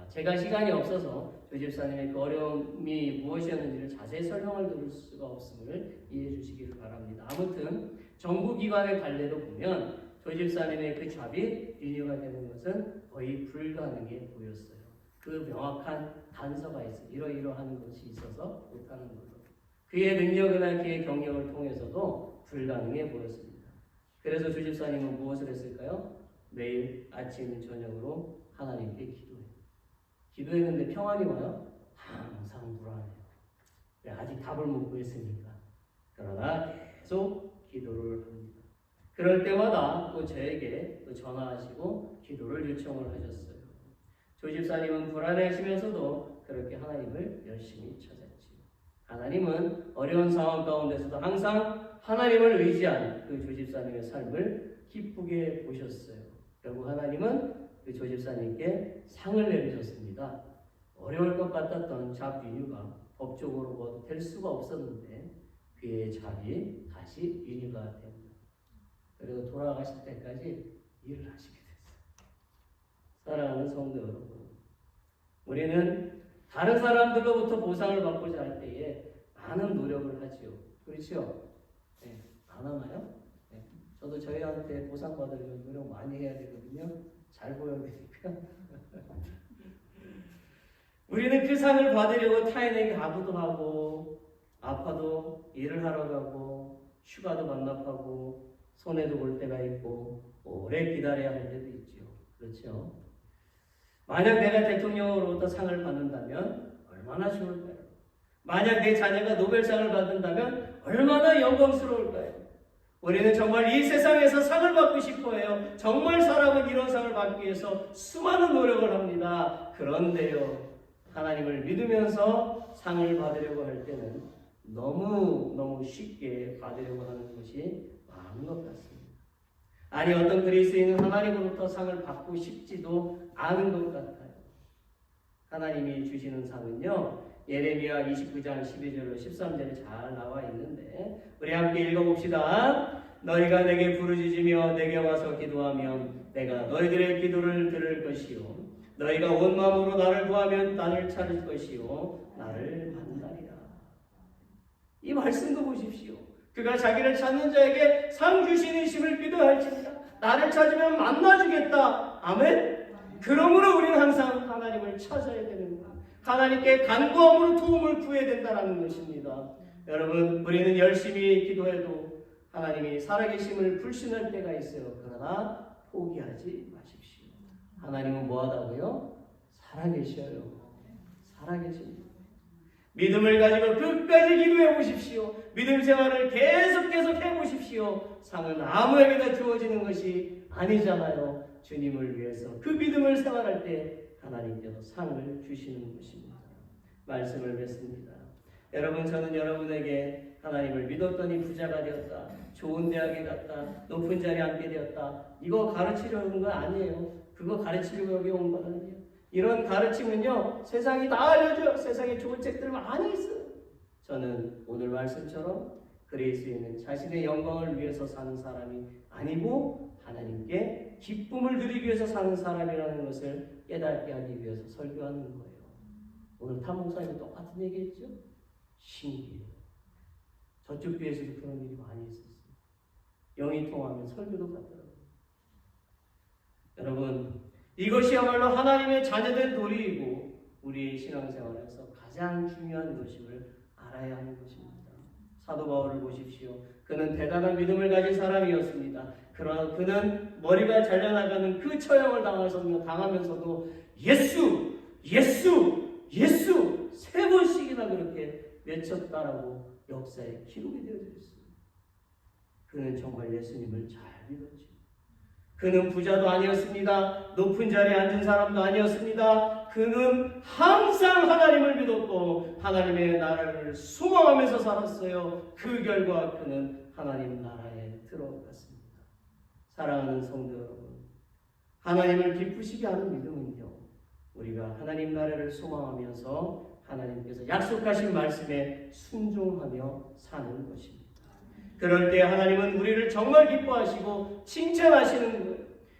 제가 시간이 없어서 조 집사님의 그 어려움이 무엇이었는지를 자세히 설명을 드릴 수가 없음을 이해해 주시기를 바랍니다. 아무튼 정부기관의 관례로 보면 조 집사님의 그 잡이 리뉴가 되는 것은 거의 불가능해 보였어요. 그 명확한 단서가 있어요. 이러이러한 것이 있어서 못하는 걸로. 그의 능력이나 그의 경력을 통해서도 불가능해 보였습니다. 그래서 조 집사님은 무엇을 했을까요? 매일 아침 저녁으로 하나님께 기도해요. 기도했는데 평안이 와요? 항상 불안해요. 아직 답을 못 구했으니까. 그러나 계속 기도를 합니다. 그럴 때마다 또 저에게 또 전화하시고 기도를 요청을 하셨어요. 조 집사님은 불안해하시면서도 그렇게 하나님을 열심히 찾았지요. 하나님은 어려운 상황 가운데서도 항상 하나님을 의지한 그 조집사님의 삶을 기쁘게 보셨어요. 결국 하나님은 그 조집사님께 상을 내리셨습니다. 어려울 것 같았던 잡인유가 법적으로 뭐 될 수가 없었는데 그의 잡이 다시 인유가 됩니다. 그리고 돌아가실 때까지 일을 하시게 됐어요. 사랑하는 성도 여러분, 우리는 다른 사람들로부터 보상을 받고자 할 때에 많은 노력을 하지요. 그렇죠? 네, 안 하나요? 네. 저도 저희한테 보상받으려면 노력 많이 해야 되거든요. 잘 보여야 되니까. 우리는 그 상을 받으려고 타인에게 아부도 하고 아파도 일을 하러 가고 휴가도 반납하고 손해도 볼 때가 있고 오래 기다려야 할 때도 있죠. 그렇죠? 만약 내가 대통령으로부터 상을 받는다면 얼마나 좋을까요? 만약 내 자녀가 노벨상을 받는다면 얼마나 영광스러울까요? 우리는 정말 이 세상에서 상을 받고 싶어해요. 정말 사람은 이런 상을 받기 위해서 수많은 노력을 합니다. 그런데요, 하나님을 믿으면서 상을 받으려고 할 때는 너무 쉽게 받으려고 하는 것이 많은 것 같습니다. 아니, 어떤 그리스도인은 하나님으로부터 상을 받고 싶지도 않은 것 같아요. 하나님이 주시는 상은요, 예레미야 29장 12절로 13절에 잘 나와 있는데 우리 함께 읽어봅시다. 너희가 내게 부르짖으며 내게 와서 기도하면 내가 너희들의 기도를 들을 것이요 너희가 온 마음으로 나를 구하면 나를 찾을 것이요 나를 만나리라. 이 말씀도 보십시오. 그가 자기를 찾는 자에게 상 주시는 이심을 기도할지니라. 나를 찾으면 만나주겠다. 아멘. 그러므로 우리는 항상 하나님을 찾아야 되는 거야. 하나님께 간구함으로 도움을 구해야 된다는 것입니다. 여러분, 우리는 열심히 기도해도 하나님이 살아계심을 불신할 때가 있어요. 그러나 포기하지 마십시오. 하나님은 뭐하다고요? 살아계셔요. 살아계십니다. 믿음을 가지고 끝까지 기도해 보십시오. 믿음 생활을 계속 해보십시오. 상은 아무에게나 주어지는 것이 아니잖아요. 주님을 위해서 그 믿음을 생활할 때 하나님께서 상을 주시는 것입니다. 말씀을 맺습니다. 여러분, 저는 여러분에게 하나님을 믿었더니 부자가 되었다, 좋은 대학에 갔다, 높은 자리에 앉게 되었다, 이거 가르치려는 거 아니에요. 그거 가르치려고 여기 온 건 아니에요. 이런 가르침은요, 세상이 다 알려줘요. 세상에 좋은 책들 많이 있어요. 저는 오늘 말씀처럼 그리스도인은 자신의 영광을 위해서 사는 사람이 아니고 하나님께 기쁨을 누리기 위해서 사는 사람이라는 것을 깨닫게 하기 위해서 설교하는 거예요. 오늘 탐 목사님이 똑같은 얘기했죠? 신기해요. 저쪽 교회에서도 그런 일이 많이 있었어요. 영이 통하면 설교도 같더라고요. 여러분, 이것이야말로 하나님의 자녀된 도리이고 우리의 신앙생활에서 가장 중요한 것임을 알아야 하는 것입니다. 사도 바울을 보십시오. 그는 대단한 믿음을 가진 사람이었습니다. 그러나 그는 머리가 잘려나가는 그 처형을 당하면서도 예수 3번씩이나 그렇게 외쳤다라고 역사에 기록이 되어져 있습니다. 그는 정말 예수님을 잘 믿었죠. 그는 부자도 아니었습니다. 높은 자리에 앉은 사람도 아니었습니다. 그는 항상 하나님을 믿었고 하나님의 나라를 소망하면서 살았어요. 그 결과 그는 하나님 나라에 들어갔습니다. 사랑하는 성도 여러분, 하나님을 기쁘시게 하는 믿음은요, 우리가 하나님 나라를 소망하면서 하나님께서 약속하신 말씀에 순종하며 사는 것입니다. 그럴 때 하나님은 우리를 정말 기뻐하시고 칭찬하시는 거예요.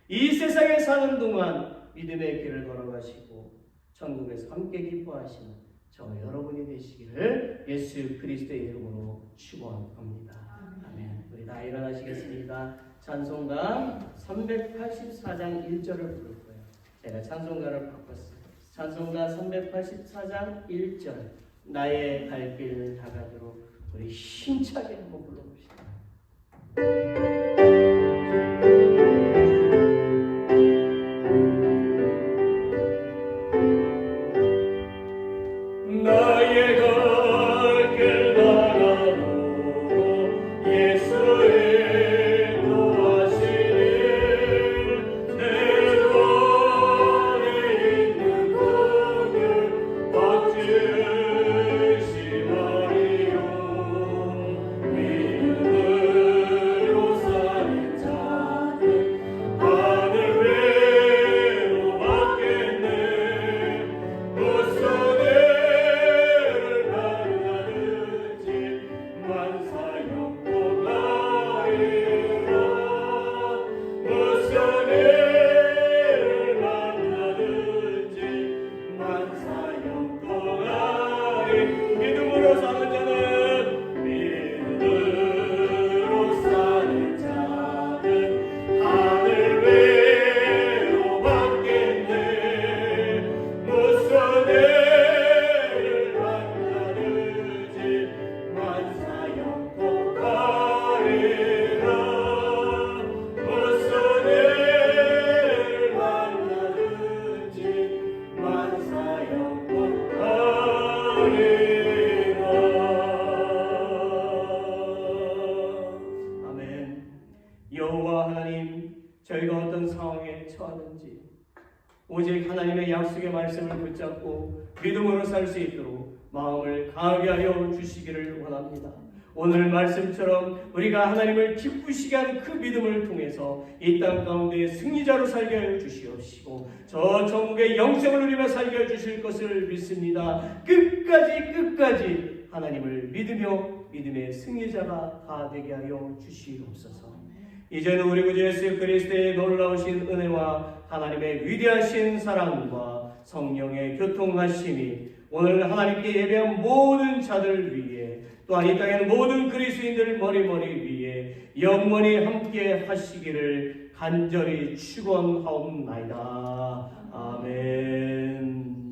이 세상에 사는 동안 믿음의 길을 걸어가시고 천국에서 함께 기뻐하시는 저 여러분이 되시기를 예수 그리스도의 이름으로 축원합니다. 아멘. 우리 다 일어나시겠습니다. 찬송가 384장 1절을 부를 거예요. 제가 찬송가를 바꿨어요. 찬송가 384장 1절, 나의 갈 길 다가도록 우리 힘차게 한번 불러봅시다. 나의 갈 길 다가도록 예수의 도하시니 내 안에 있는 그늘 받으시나니 저희가 어떤 상황에 처하는지 오직 하나님의 약속의 말씀을 붙잡고 믿음으로 살 수 있도록 마음을 강하게 하여 주시기를 원합니다. 오늘 말씀처럼 우리가 하나님을 기쁘시게 하는 그 믿음을 통해서 이 땅 가운데 승리자로 살게 하여 주시옵시고 저 천국의 영생을 누리며 살게 하여 주실 것을 믿습니다. 끝까지 하나님을 믿으며 믿음의 승리자가 다 되게 하여 주시옵소서. 이제는 우리 구주 예수 그리스도의 놀라우신 은혜와 하나님의 위대하신 사랑과 성령의 교통하심이 오늘 하나님께 예배한 모든 자들 위에 또한 이 땅에는 모든 그리스도인들 머리 위에 영원히 함께 하시기를 간절히 축원하옵나이다. 아멘.